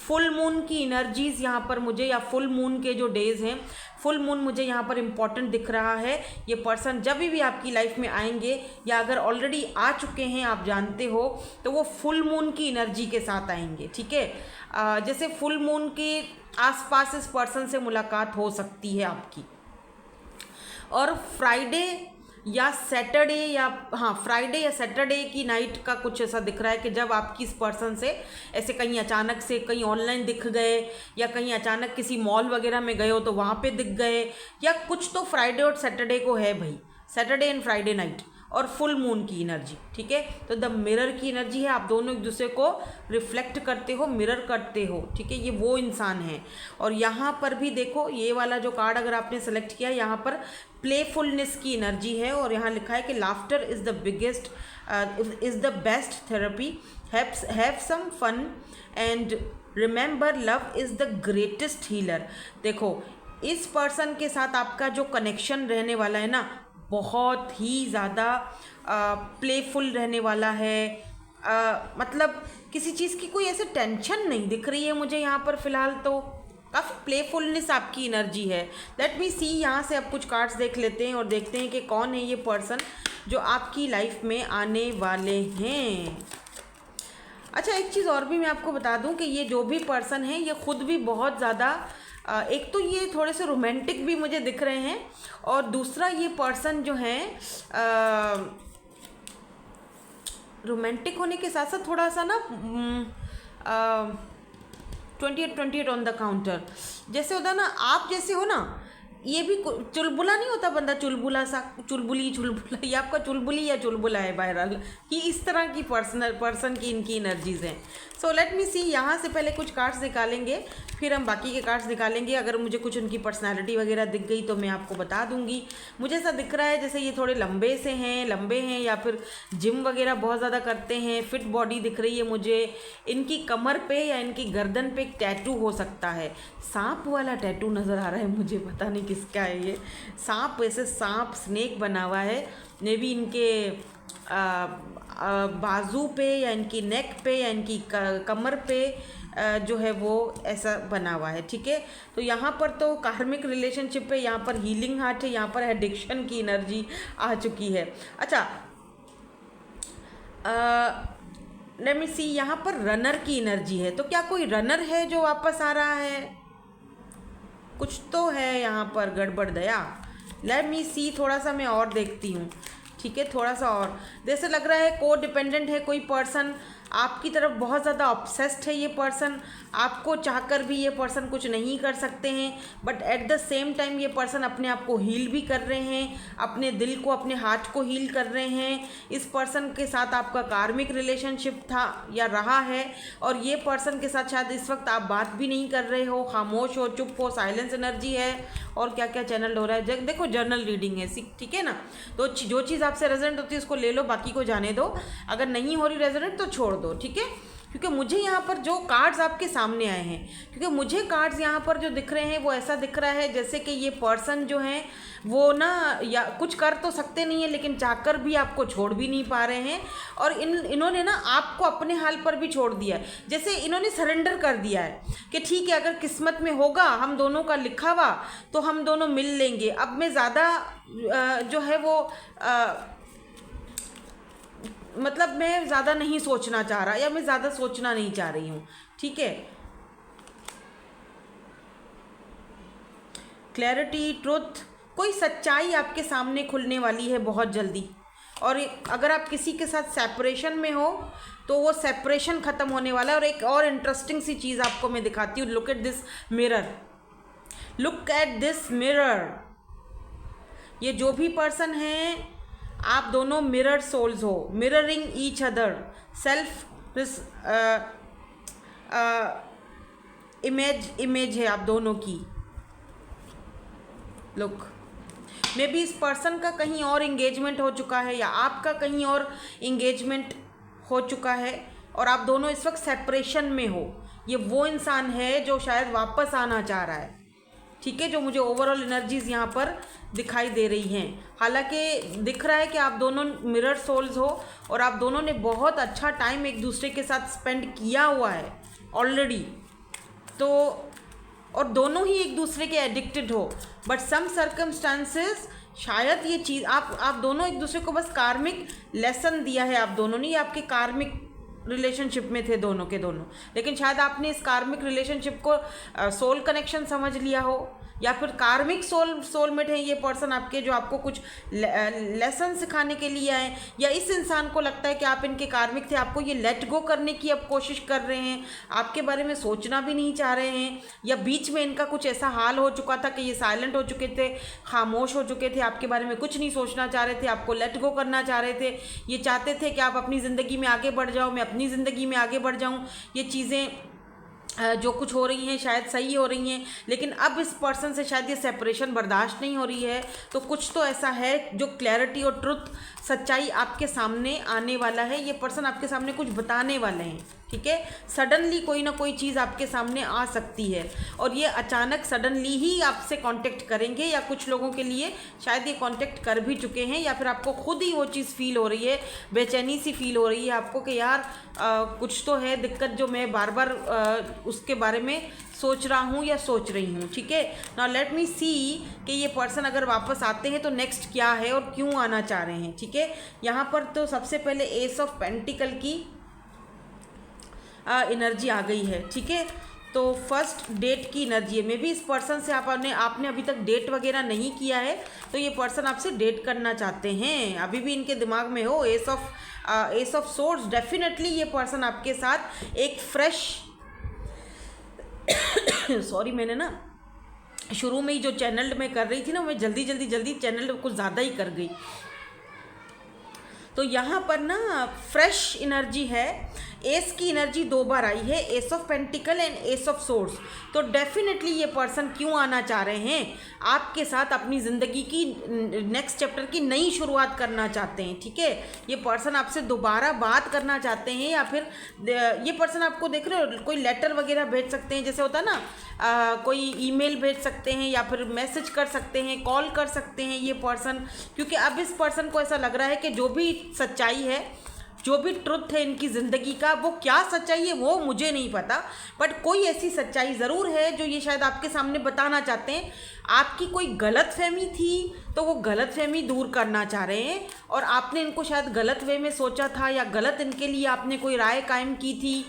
फुल मून की एनर्जीज़ यहाँ पर मुझे, या फुल मून के जो डेज़ हैं, फुल मून मुझे यहाँ पर इम्पॉर्टेंट दिख रहा है। ये पर्सन जब भी आपकी लाइफ में आएंगे, या अगर ऑलरेडी आ चुके हैं आप जानते हो, तो वो फुल मून की एनर्जी के साथ आएंगे, ठीक है। जैसे फुल मून के आसपास इस पर्सन से मुलाकात हो सकती है आपकी। और फ्राइडे या सैटरडे, या हाँ फ्राइडे या सैटरडे की नाइट का कुछ ऐसा दिख रहा है कि जब आपकी इस पर्सन से ऐसे कहीं अचानक से कहीं ऑनलाइन दिख गए, या कहीं अचानक किसी मॉल वगैरह में गए हो तो वहाँ पे दिख गए, या कुछ तो फ्राइडे और सैटरडे को है भाई, सैटरडे एंड फ्राइडे नाइट, और फुल मून की एनर्जी, ठीक है। तो द मिरर की एनर्जी है, आप दोनों एक दूसरे को रिफ्लेक्ट करते हो, मिरर करते हो, ठीक है। ये वो इंसान है। और यहाँ पर भी देखो, ये वाला जो कार्ड अगर आपने सेलेक्ट किया, यहाँ पर प्लेफुलनेस की एनर्जी है, और यहाँ लिखा है कि laughter is the biggest is the best therapy, have some fun and remember love is the greatest healer. देखो, इस पर्सन के साथ आपका जो कनेक्शन रहने वाला है ना, बहुत ही ज़्यादा प्लेफुल रहने वाला है। मतलब किसी चीज़ की कोई ऐसे टेंशन नहीं दिख रही है मुझे यहाँ पर फ़िलहाल, तो काफ़ी प्लेफुलनेस आपकी एनर्जी है। लेट मी सी, यहाँ से अब कुछ कार्ड्स देख लेते हैं और देखते हैं कि कौन है ये पर्सन जो आपकी लाइफ में आने वाले हैं। अच्छा, एक चीज़ और भी मैं आपको बता दूं कि ये जो भी पर्सन है, ये ख़ुद भी बहुत ज़्यादा, एक तो ये थोड़े से रोमांटिक भी मुझे दिख रहे हैं, और दूसरा ये पर्सन जो है रोमांटिक होने के साथ साथ थोड़ा सा ना 28 ऑन द काउंटर जैसे होता है ना, आप जैसे हो ना, ये भी चुलबुला नहीं होता बंदा, चुलबुला सा, चुलबुली, ये आपका चुलबुली या चुलबुला है बहरहाल। ये इस तरह की पर्सन की इनकी एनर्जीज़ हैं। सो लेट मी सी, यहाँ से पहले कुछ कार्ड्स निकालेंगे, फिर हम बाकी के कार्ड्स निकालेंगे। अगर मुझे कुछ उनकी पर्सनालिटी वगैरह दिख गई तो मैं आपको बता दूंगी। मुझे ऐसा दिख रहा है जैसे ये थोड़े लंबे हैं, या फिर जिम वगैरह बहुत ज़्यादा करते हैं, फिट बॉडी दिख रही है मुझे। इनकी कमर पे या इनकी गर्दन पे एक टैटू हो सकता है, सांप वाला टैटू नज़र आ रहा है मुझे, पता नहीं किसका है ये। सांप, वैसे सांप स्नेक बना हुआ है, मे बी इनके बाजू पे या इनकी नेक पे या इनकी कमर पे जो है वो ऐसा बना हुआ है, ठीक है। तो यहाँ पर तो कार्मिक रिलेशनशिप है, यहाँ पर हीलिंग हार्ट है, यहाँ पर एडिक्शन की एनर्जी आ चुकी है। अच्छा, लेट मी सी, यहाँ पर रनर की एनर्जी है। तो क्या कोई रनर है जो वापस आ रहा है? कुछ तो है यहाँ पर गड़बड़ दया। लेट मी सी, थोड़ा सा मैं और देखती हूँ, ठीक है, थोड़ा सा और। जैसे लग रहा है को डिपेंडेंट है कोई पर्सन आपकी तरफ बहुत ज़्यादा ऑब्सेस्ड है ये पर्सन, आपको चाहकर भी ये पर्सन कुछ नहीं कर सकते हैं, but at the same time ये पर्सन अपने आप को हील भी कर रहे हैं, अपने दिल को, अपने हार्ट को हील कर रहे हैं। इस पर्सन के साथ आपका कार्मिक रिलेशनशिप था या रहा है, और ये पर्सन के साथ शायद इस वक्त आप बात भी नहीं कर रहे हो, खामोश हो, चुप हो, साइलेंस एनर्जी है। और क्या क्या चैनल हो रहा है, देखो जर्नल रीडिंग है, ठीक है ना। तो जो चीज़ आपसे रेजोनेट होती है उसको ले लो, बाकी को जाने दो। अगर नहीं हो रही रेजोनेट तो छोड़ दो, ठीक है। क्योंकि मुझे यहाँ पर जो कार्ड्स आपके सामने आए हैं, क्योंकि मुझे कार्ड्स यहाँ पर जो दिख रहे हैं वो ऐसा दिख रहा है जैसे कि ये पर्सन जो हैं वो ना या कुछ कर तो सकते नहीं है, लेकिन चाहकर भी आपको छोड़ भी नहीं पा रहे हैं। और इन्होंने ना आपको अपने हाल पर भी छोड़ दिया है, जैसे इन्होंने सरेंडर कर दिया है कि ठीक है, अगर किस्मत में होगा, हम दोनों का लिखा हुआ, तो हम दोनों मिल लेंगे। अब मैं ज़्यादा जो है वो मतलब मैं ज़्यादा नहीं सोचना चाह रहा, या मैं ज़्यादा सोचना नहीं चाह रही हूँ, ठीक है। क्लैरिटी, ट्रुथ, कोई सच्चाई आपके सामने खुलने वाली है बहुत जल्दी। और अगर आप किसी के साथ सेपरेशन में हो तो वो सेपरेशन ख़त्म होने वाला है। और एक और इंटरेस्टिंग सी चीज़ आपको मैं दिखाती हूँ। Look at this mirror, look at this mirror. ये जो भी पर्सन है, आप दोनों मिरर सोल्स हो, mirroring each other, self image है आप दोनों की। लुक, मे बी इस पर्सन का कहीं और इंगेजमेंट हो चुका है, या आपका कहीं और इंगेजमेंट हो चुका है, और आप दोनों इस वक्त सेपरेशन में हो। ये वो इंसान है जो शायद वापस आना चाह रहा है, ठीक है, जो मुझे ओवरऑल एनर्जीज यहाँ पर दिखाई दे रही हैं। हालांकि दिख रहा है कि आप दोनों मिरर सोल्स हो, और आप दोनों ने बहुत अच्छा टाइम एक दूसरे के साथ स्पेंड किया हुआ है ऑलरेडी, तो और दोनों ही एक दूसरे के एडिक्टेड हो। बट सम सर्कमस्टांसेस, शायद ये चीज़ आप दोनों एक दूसरे को बस कार्मिक लेसन दिया है, आप दोनों ने, ये आपके कार्मिक रिलेशनशिप में थे दोनों के दोनों, लेकिन शायद आपने इस कार्मिक रिलेशनशिप को सोल कनेक्शन समझ लिया हो, या फिर कार्मिक सोलमेट है ये पर्सन आपके, जो आपको कुछ लेसन सिखाने के लिए आए, या इस इंसान को लगता है कि आप इनके कार्मिक थे, आपको ये लेट गो करने की अब कोशिश कर रहे हैं, आपके बारे में सोचना भी नहीं चाह रहे हैं, या बीच में इनका कुछ ऐसा हाल हो चुका था कि ये साइलेंट हो चुके थे, खामोश हो चुके थे, आपके बारे में कुछ नहीं सोचना चाह रहे थे, आपको लेट गो करना चाह रहे थे। ये चाहते थे कि आप अपनी ज़िंदगी में आगे बढ़ जाओ, मैं अपनी ज़िंदगी में आगे बढ़ जाऊँ, ये चीज़ें जो कुछ हो रही हैं शायद सही हो रही हैं, लेकिन अब इस पर्सन से शायद ये सेपरेशन बर्दाश्त नहीं हो रही है। तो कुछ तो ऐसा है जो क्लैरिटी और ट्रुथ, सच्चाई आपके सामने आने वाला है। ये पर्सन आपके सामने कुछ बताने वाले हैं, ठीक है। सडनली कोई ना कोई चीज़ आपके सामने आ सकती है, और ये अचानक सडनली ही आपसे कांटेक्ट करेंगे, या कुछ लोगों के लिए शायद ये कांटेक्ट कर भी चुके हैं, या फिर आपको खुद ही वो चीज़ फील हो रही है, बेचैनी सी फील हो रही है आपको कि यार कुछ तो है दिक्कत, जो मैं बार बार उसके बारे में सोच रहा हूँ या सोच रही हूँ, ठीक है। नाउ लेट मी सी कि ये पर्सन अगर वापस आते हैं तो नेक्स्ट क्या है और क्यों आना चाह रहे हैं, ठीक है। यहाँ पर तो सबसे पहले एस ऑफ पेंटिकल की एनर्जी आ गई है, ठीक है। तो फर्स्ट डेट की एनर्जी है। मे बी इस पर्सन से आपने अभी तक डेट वगैरह नहीं किया है, तो ये पर्सन आपसे डेट करना चाहते हैं, अभी भी इनके दिमाग में हो। एस ऑफ सोर्ड्स, डेफिनेटली ये पर्सन आपके साथ एक फ्रेश सॉरी, मैंने ना शुरू में ही जो चैनल मैं कर रही थी ना, मैं जल्दी चैनल कुछ ज़्यादा ही कर गई। तो यहाँ पर ना फ्रेश एनर्जी है, एस की एनर्जी 2 बार आई है, S of pentacle and S of swords. तो डेफिनेटली ये पर्सन क्यों आना चाह रहे हैं, आपके साथ अपनी ज़िंदगी की नेक्स्ट चैप्टर की नई शुरुआत करना चाहते हैं, ठीक है। ये पर्सन आपसे दोबारा बात करना चाहते हैं, या फिर ये पर्सन आपको देख रहे हो कोई लेटर वगैरह भेज सकते हैं, जैसे होता है ना कोई ईमेल भेज सकते हैं, या फिर मैसेज कर सकते हैं, कॉल कर सकते हैं ये पर्सन, क्योंकि अब इस पर्सन को ऐसा लग रहा है कि जो भी सच्चाई है, जो भी ट्रुथ है इनकी ज़िंदगी का, वो क्या सच्चाई है वो मुझे नहीं पता, बट कोई ऐसी सच्चाई ज़रूर है जो ये शायद आपके सामने बताना चाहते हैं। आपकी कोई गलतफहमी थी तो वो गलतफहमी दूर करना चाह रहे हैं, और आपने इनको शायद गलत वे में सोचा था, या गलत इनके लिए आपने कोई राय कायम की थी।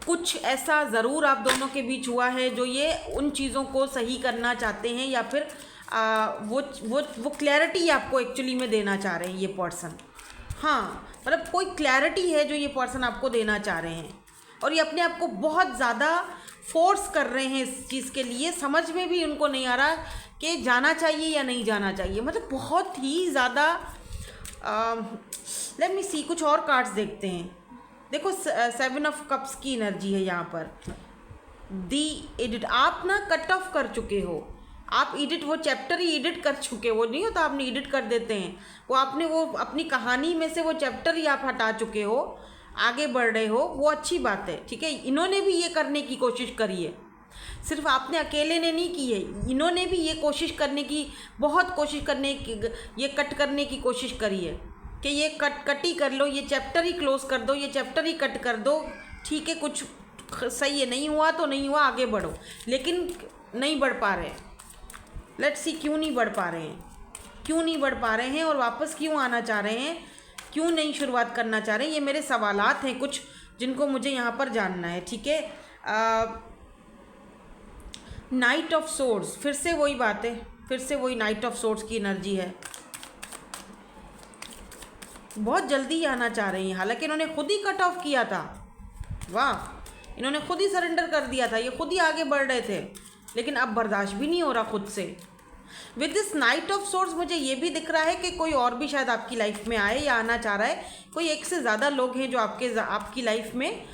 कुछ ऐसा ज़रूर आप दोनों के बीच हुआ है जो ये उन चीज़ों को सही करना चाहते हैं, या फिर वो क्लैरिटी आपको एक्चुअली में देना चाह रहे हैं ये पर्सन। हाँ, मतलब कोई क्लैरिटी है जो ये पर्सन आपको देना चाह रहे हैं, और ये अपने आप को बहुत ज़्यादा फोर्स कर रहे हैं इस चीज़ के लिए, समझ में भी उनको नहीं आ रहा कि जाना चाहिए या नहीं जाना चाहिए, मतलब बहुत ही ज़्यादा। लेट मी सी, कुछ और कार्ड्स देखते हैं। देखो 7 ऑफ कप्स की एनर्जी है यहाँ पर। दी एडिट, आप ना कट ऑफ कर चुके हो, आप एडिट, वो चैप्टर ही एडिट कर चुके हो, वो नहीं होता आपने एडिट कर देते हैं, वो आपने वो अपनी कहानी में से वो चैप्टर ही आप हटा चुके हो, आगे बढ़ रहे हो, वो अच्छी बात है, ठीक है। इन्होंने भी ये करने की कोशिश करी है, सिर्फ आपने अकेले ने नहीं की है, इन्होंने भी ये कोशिश करने की, बहुत कोशिश करने की, ये कट करने की कोशिश करी है कि ये कट ही कर लो, ये चैप्टर ही क्लोज कर दो, ये चैप्टर ही कट कर दो, ठीक है, कुछ सही है, नहीं हुआ तो नहीं हुआ, आगे बढ़ो, लेकिन नहीं बढ़ पा रहे। लेट्स सी क्यों नहीं बढ़ पा रहे हैं, क्यों नहीं बढ़ पा रहे हैं, और वापस क्यों आना चाह रहे हैं, क्यों नहीं शुरुआत करना चाह रहे हैं, ये मेरे सवालात हैं कुछ जिनको मुझे यहाँ पर जानना है, ठीक है। नाइट ऑफ सोर्ड्स, फिर से वही बात है, फिर से वही नाइट ऑफ सोर्ड्स की एनर्जी है, बहुत जल्दी आना चाह रही हैं, हालांकि इन्होंने खुद ही कट ऑफ किया था, वाह, इन्होंने खुद ही सरेंडर कर दिया था, ये खुद ही आगे बढ़ रहे थे, लेकिन अब बर्दाश्त भी नहीं हो रहा खुद से। With this night of swords मुझे ये भी दिख रहा है कि कोई और भी शायद आपकी लाइफ में आए या आना चाह रहा है, कोई एक से ज़्यादा लोग हैं जो आपकी लाइफ में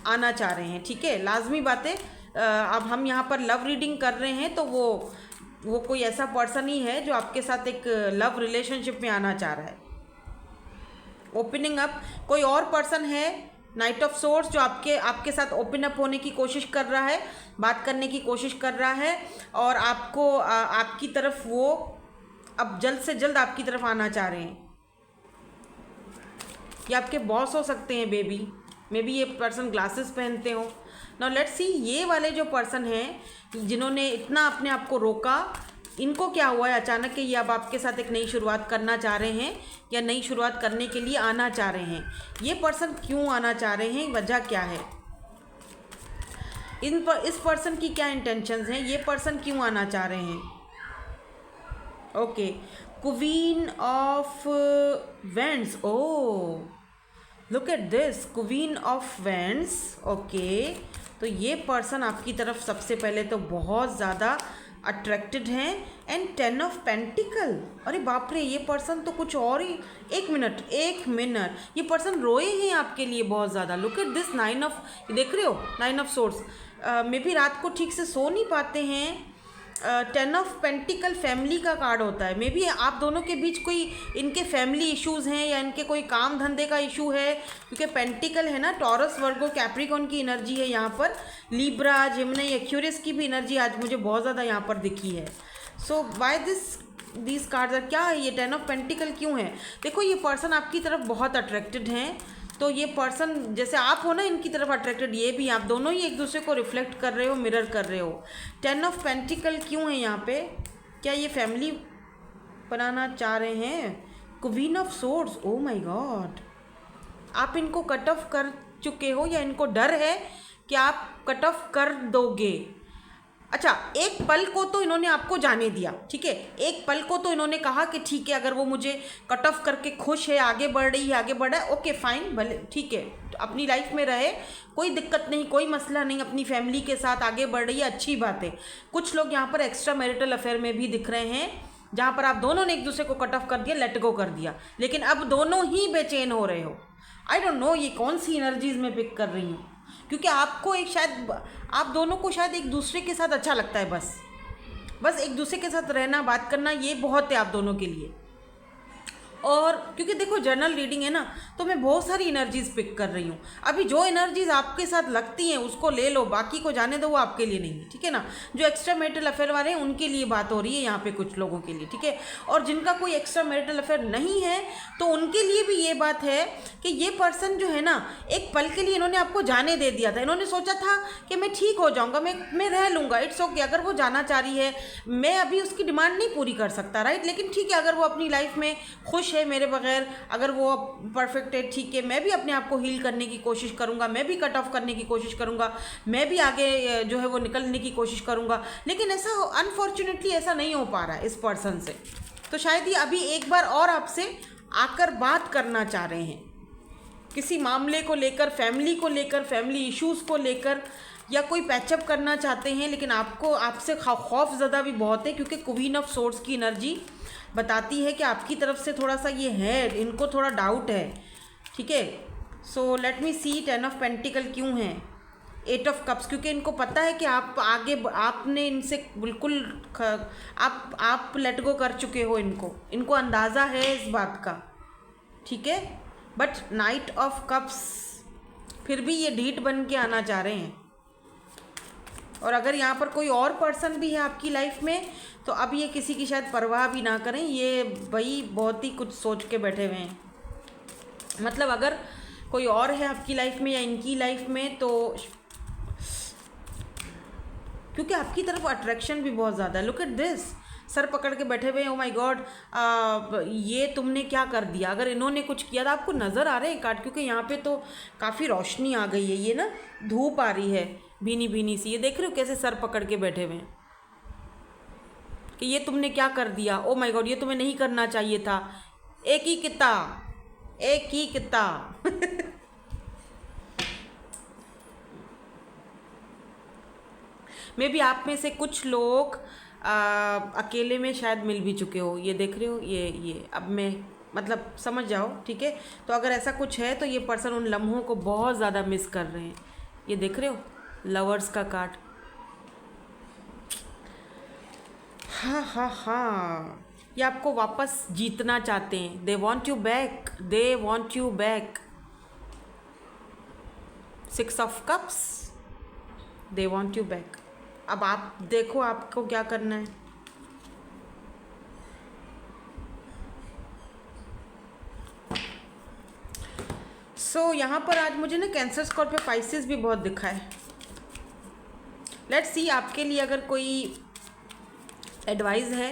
आना चाह रहे हैं, ठीक है, लाजमी बात है। अब हम यहाँ पर लव रीडिंग कर रहे हैं, तो वो कोई ऐसा पर्सन ही है जो आपके साथ एक लव रिलेशनशिप में आना चाह रहा है। ओपनिंग अप, कोई और पर्सन है नाइट ऑफ सोर्ड्स जो आपके साथ ओपन अप होने की कोशिश कर रहा है, बात करने की कोशिश कर रहा है, और आपको आपकी तरफ वो अब जल्द से जल्द आपकी तरफ आना चाह रहे हैं। ये आपके बॉस हो सकते हैं, मे बी ये पर्सन ग्लासेस पहनते हो। नाउ लेट्स सी, ये वाले जो पर्सन हैं जिन्होंने इतना अपने आप को रोका, इनको क्या हुआ है अचानक कि ये अब आपके साथ एक नई शुरुआत करना चाह रहे हैं या नई शुरुआत करने के लिए आना चाह रहे हैं। ये पर्सन क्यों आना चाह रहे हैं, वजह क्या है, इस पर्सन की क्या इंटेंशंस हैं, ये पर्सन क्यों आना चाह रहे हैं। Okay, queen of vends, oh look at this, queen of vends. Okay, तो ये पर्सन आपकी तरफ सबसे पहले तो बहुत ज़्यादा अट्रैक्टेड हैं, एंड 10 ऑफ पेंटिकल, अरे बाप रे, ये पर्सन तो कुछ और ही। एक मिनट, ये पर्सन रोए हैं आपके लिए बहुत ज़्यादा। लुक एट दिस 9 ऑफ, देख रहे हो 9 ऑफ सोर्ड्स, मे बी रात को ठीक से सो नहीं पाते हैं। 10 ऑफ पेंटिकल फैमिली का कार्ड होता है, मे बी आप दोनों के बीच कोई इनके फैमिली इश्यूज़ हैं या इनके कोई काम धंधे का इशू है, क्योंकि पेंटिकल है ना, टॉरस, वर्गो, कैप्रिकॉन की एनर्जी है यहाँ पर, लिब्रा, जेमिनी, एक्यूरियस की भी एनर्जी आज मुझे बहुत ज़्यादा यहाँ पर दिखी है। सो वाई दिस कार्ड्स आर, क्या है ये 10 ऑफ पेंटिकल क्यों है। देखो ये पर्सन आपकी तरफ बहुत अट्रैक्टेड हैं, तो ये पर्सन जैसे आप हो ना इनकी तरफ अट्रैक्टेड, ये भी, आप दोनों ही एक दूसरे को रिफ्लेक्ट कर रहे हो, मिरर कर रहे हो। 10 ऑफ पेंटिकल क्यों है यहाँ पे, क्या ये फैमिली बनाना चाह रहे हैं। Queen of swords, oh my God, आप इनको कट ऑफ कर चुके हो या इनको डर है कि आप कट ऑफ कर दोगे। अच्छा, एक पल को तो इन्होंने आपको जाने दिया, ठीक है, एक पल को तो इन्होंने कहा कि ठीक है, अगर वो मुझे कट ऑफ करके खुश है, आगे बढ़ रही है, आगे बढ़ रहा है, ओके फाइन, भले ठीक है, अपनी लाइफ में रहे, कोई दिक्कत नहीं, कोई मसला नहीं, अपनी फैमिली के साथ आगे बढ़ रही है, अच्छी बात है। कुछ लोग यहाँ पर एक्स्ट्रा मैरिटल अफेयर में भी दिख रहे हैं, जहाँ पर आप दोनों ने एक दूसरे को कट ऑफ कर दिया, लेट गो कर दिया, लेकिन अब दोनों ही बेचैन हो रहे हो। आई डोंट नो ये कौन सी एनर्जीज में पिक कर रही हूँ, क्योंकि आपको एक शायद, आप दोनों को शायद एक दूसरे के साथ अच्छा लगता है, बस एक दूसरे के साथ रहना, बात करना, ये बहुत है आप दोनों के लिए। और क्योंकि देखो जर्नल रीडिंग है ना, तो मैं बहुत सारी एनर्जीज पिक कर रही हूँ। अभी जो एनर्जीज आपके साथ लगती हैं उसको ले लो, बाकी को जाने दो, वो आपके लिए नहीं है, ठीक है ना। जो एक्स्ट्रा मैरिटल अफेयर वाले हैं उनके लिए बात हो रही है यहाँ पे, कुछ लोगों के लिए, ठीक है। और जिनका कोई एक्स्ट्रा मैरिटल अफेयर नहीं है तो उनके लिए भी ये बात है कि ये पर्सन जो है ना, एक पल के लिए इन्होंने आपको जाने दे दिया था, इन्होंने सोचा था कि मैं ठीक हो जाऊँगा, मैं रह लूँगा, इट्स ओके। अगर वो जाना चाह रही है, मैं अभी उसकी डिमांड नहीं पूरी कर सकता, राइट, लेकिन ठीक है, अगर वो अपनी लाइफ में खुश है मेरे बगैर, अगर वो परफेक्ट है, ठीक है, मैं भी अपने आप को हील करने की कोशिश करूंगा, मैं भी कट ऑफ करने की कोशिश करूंगा, मैं भी आगे जो है वो निकलने की कोशिश करूंगा, लेकिन ऐसा अनफॉर्चुनेटली ऐसा नहीं हो पा रहा है इस पर्सन से। तो शायद ये अभी एक बार और आपसे आकर बात करना चाह रहे हैं किसी मामले को लेकर, फैमिली इश्यूज़ को लेकर, या कोई पैचअप करना चाहते हैं, लेकिन आपको आपसे खौफ ज़्यादा भी बहुत है, क्योंकि क्वीन ऑफ सोर्ड्स की एनर्जी बताती है कि आपकी तरफ से थोड़ा सा ये है, इनको थोड़ा डाउट है, ठीक है। So let me see 10 of pentacle क्यों है, 8 ऑफ कप्स, क्योंकि इनको पता है कि आप आगे, आपने इनसे बिल्कुल आप लेट गो कर चुके हो, इनको अंदाज़ा है इस बात का, ठीक है। बट नाइट ऑफ कप्स फिर भी ये ढीठ बन के आना चाह रहे हैं। और अगर यहाँ पर कोई और पर्सन भी है आपकी लाइफ में, तो अब ये किसी की शायद परवाह भी ना करें, ये भाई बहुत ही कुछ सोच के बैठे हुए हैं। मतलब अगर कोई और है आपकी लाइफ में या इनकी लाइफ में, तो क्योंकि आपकी तरफ अट्रैक्शन भी बहुत ज़्यादा है। लुक एट दिस, सर पकड़ के बैठे हुए हैं, ओ माय गॉड, ये तुमने क्या कर दिया। अगर इन्होंने कुछ किया था, आपको नज़र आ रहे हैं कार्ड, क्योंकि यहाँ पे तो काफ़ी रोशनी आ गई है, ये ना धूप आ रही है भीनी भीनी सी, ये देख रहे हो कैसे सर पकड़ के बैठे हुए हैं कि ये तुमने क्या कर दिया, ओ माय गॉड, ये तुम्हें नहीं करना चाहिए था। एक ही किता मे भी आप में से कुछ लोग अकेले में शायद मिल भी चुके हो, ये देख रहे हो, ये अब मैं मतलब समझ जाओ, ठीक है। तो अगर ऐसा कुछ है तो ये पर्सन उन लम्हों को बहुत ज़्यादा मिस कर रहे हैं, ये देख रहे हो लवर्स का कार्ड। हाँ, ये आपको वापस जीतना चाहते हैं, they want you back, 6 of cups, they want you back. अब आप देखो आपको क्या करना है। यहाँ पर आज मुझे ना कैंसर, स्कॉर्पियो, पाइसेस भी बहुत दिखा है। लेट्स सी आपके लिए अगर कोई एडवाइस है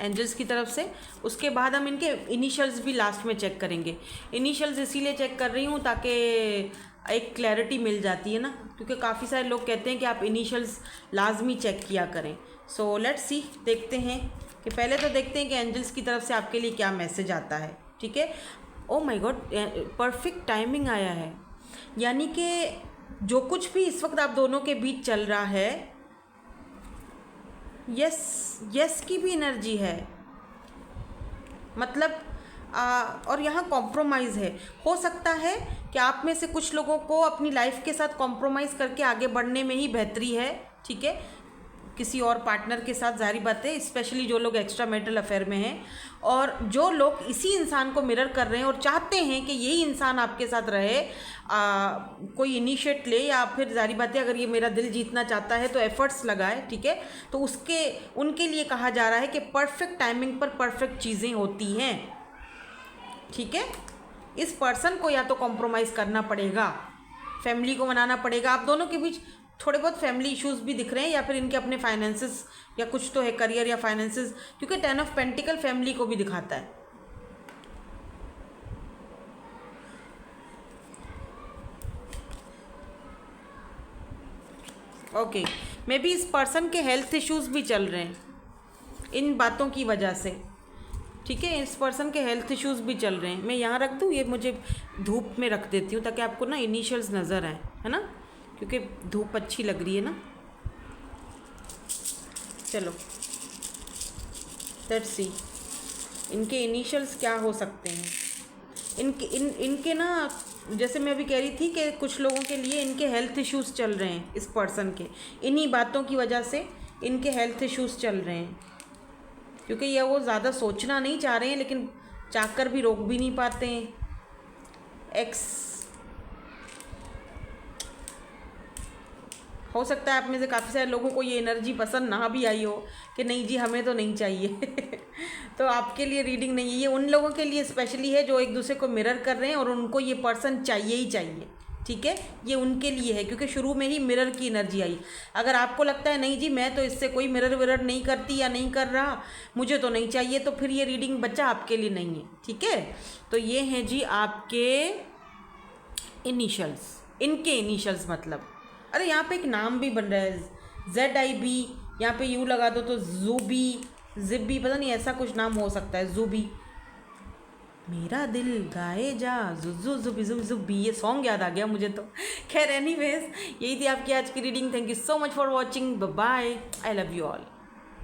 एंजल्स की तरफ से, उसके बाद हम इनके इनिशियल्स भी लास्ट में चेक करेंगे। इनिशियल्स इसीलिए चेक कर रही हूँ ताकि एक क्लैरिटी मिल जाती है ना, क्योंकि काफ़ी सारे लोग कहते हैं कि आप इनिशियल्स लाजमी चेक किया करें। सो लेट्स सी, देखते हैं कि पहले तो देखते हैं कि एंजल्स की तरफ से आपके लिए क्या मैसेज आता है, ठीक है। Oh my God, perfect timing आया है, यानी कि जो कुछ भी इस वक्त आप दोनों के बीच चल रहा है, यस की भी एनर्जी है, मतलब और यहाँ कॉम्प्रोमाइज़ है। हो सकता है कि आप में से कुछ लोगों को अपनी लाइफ के साथ कॉम्प्रोमाइज़ करके आगे बढ़ने में ही बेहतरी है, ठीक है, किसी और पार्टनर के साथ, जारी बात है, स्पेशली जो लोग एक्स्ट्रा मैरिटल अफेयर में हैं, और जो लोग इसी इंसान को मिरर कर रहे हैं और चाहते हैं कि यही इंसान आपके साथ रहे, कोई इनिशिएट ले, या फिर जारी बात है अगर ये मेरा दिल जीतना चाहता है तो एफर्ट्स लगाए, ठीक है। तो उनके लिए कहा जा रहा है कि परफेक्ट टाइमिंग पर परफेक्ट चीज़ें होती हैं, ठीक है। इस पर्सन को या तो कॉम्प्रोमाइज़ करना पड़ेगा, फैमिली को मनाना पड़ेगा, आप दोनों के बीच थोड़े बहुत फैमिली इश्यूज भी दिख रहे हैं, या फिर इनके अपने फाइनेंसेस या कुछ तो है, करियर या फाइनेंसेस, क्योंकि 10 ऑफ पेंटिकल फैमिली को भी दिखाता है। ओके, मे बी इस पर्सन के हेल्थ इश्यूज भी चल रहे हैं इन बातों की वजह से, ठीक है। इस पर्सन के हेल्थ इश्यूज भी चल रहे हैं। मैं यहाँ रख दूँ, ये मुझे धूप में रख देती हूँ ताकि आपको ना इनिशियल्स नज़र आए, है ना, क्योंकि धूप अच्छी लग रही है ना। चलो लेट्स सी इनके इनिशियल्स क्या हो सकते हैं। इनके ना, जैसे मैं अभी कह रही थी कि कुछ लोगों के लिए इनके हेल्थ इश्यूज चल रहे हैं, इस पर्सन के इन्हीं बातों की वजह से इनके हेल्थ इश्यूज चल रहे हैं, क्योंकि ये वो ज़्यादा सोचना नहीं चाह रहे हैं, लेकिन चाहकर भी रोक भी नहीं पाते हैं। एक्स, हो सकता है आप में से काफ़ी सारे लोगों को ये एनर्जी पसंद ना भी आई हो कि नहीं जी हमें तो नहीं चाहिए तो आपके लिए रीडिंग नहीं है, ये उन लोगों के लिए स्पेशली है जो एक दूसरे को मिरर कर रहे हैं और उनको ये पर्सन चाहिए ही चाहिए, ठीक है। ये उनके लिए है क्योंकि शुरू में ही मिरर की एनर्जी आई। अगर आपको लगता है नहीं जी मैं तो इससे कोई मिरर विरर नहीं करती या नहीं कर रहा, मुझे तो नहीं चाहिए, तो फिर ये रीडिंग बच्चा आपके लिए नहीं है, ठीक है। तो ये हैं जी आपके इनिशियल्स, इनके इनिशियल्स, मतलब अरे यहाँ पे एक नाम भी बन रहा है ZIB, यहाँ पे यू लगा दो तो जूबी, जिब्बी, पता नहीं ऐसा कुछ नाम हो सकता है, जूबी, मेरा दिल गाए जा जुजु जुबी जुब जुबी, ये सॉन्ग याद आ गया मुझे तो। खैर एनीवेज, यही थी आपकी आज की reading. Thank you so much for watching. Bye, I love you all.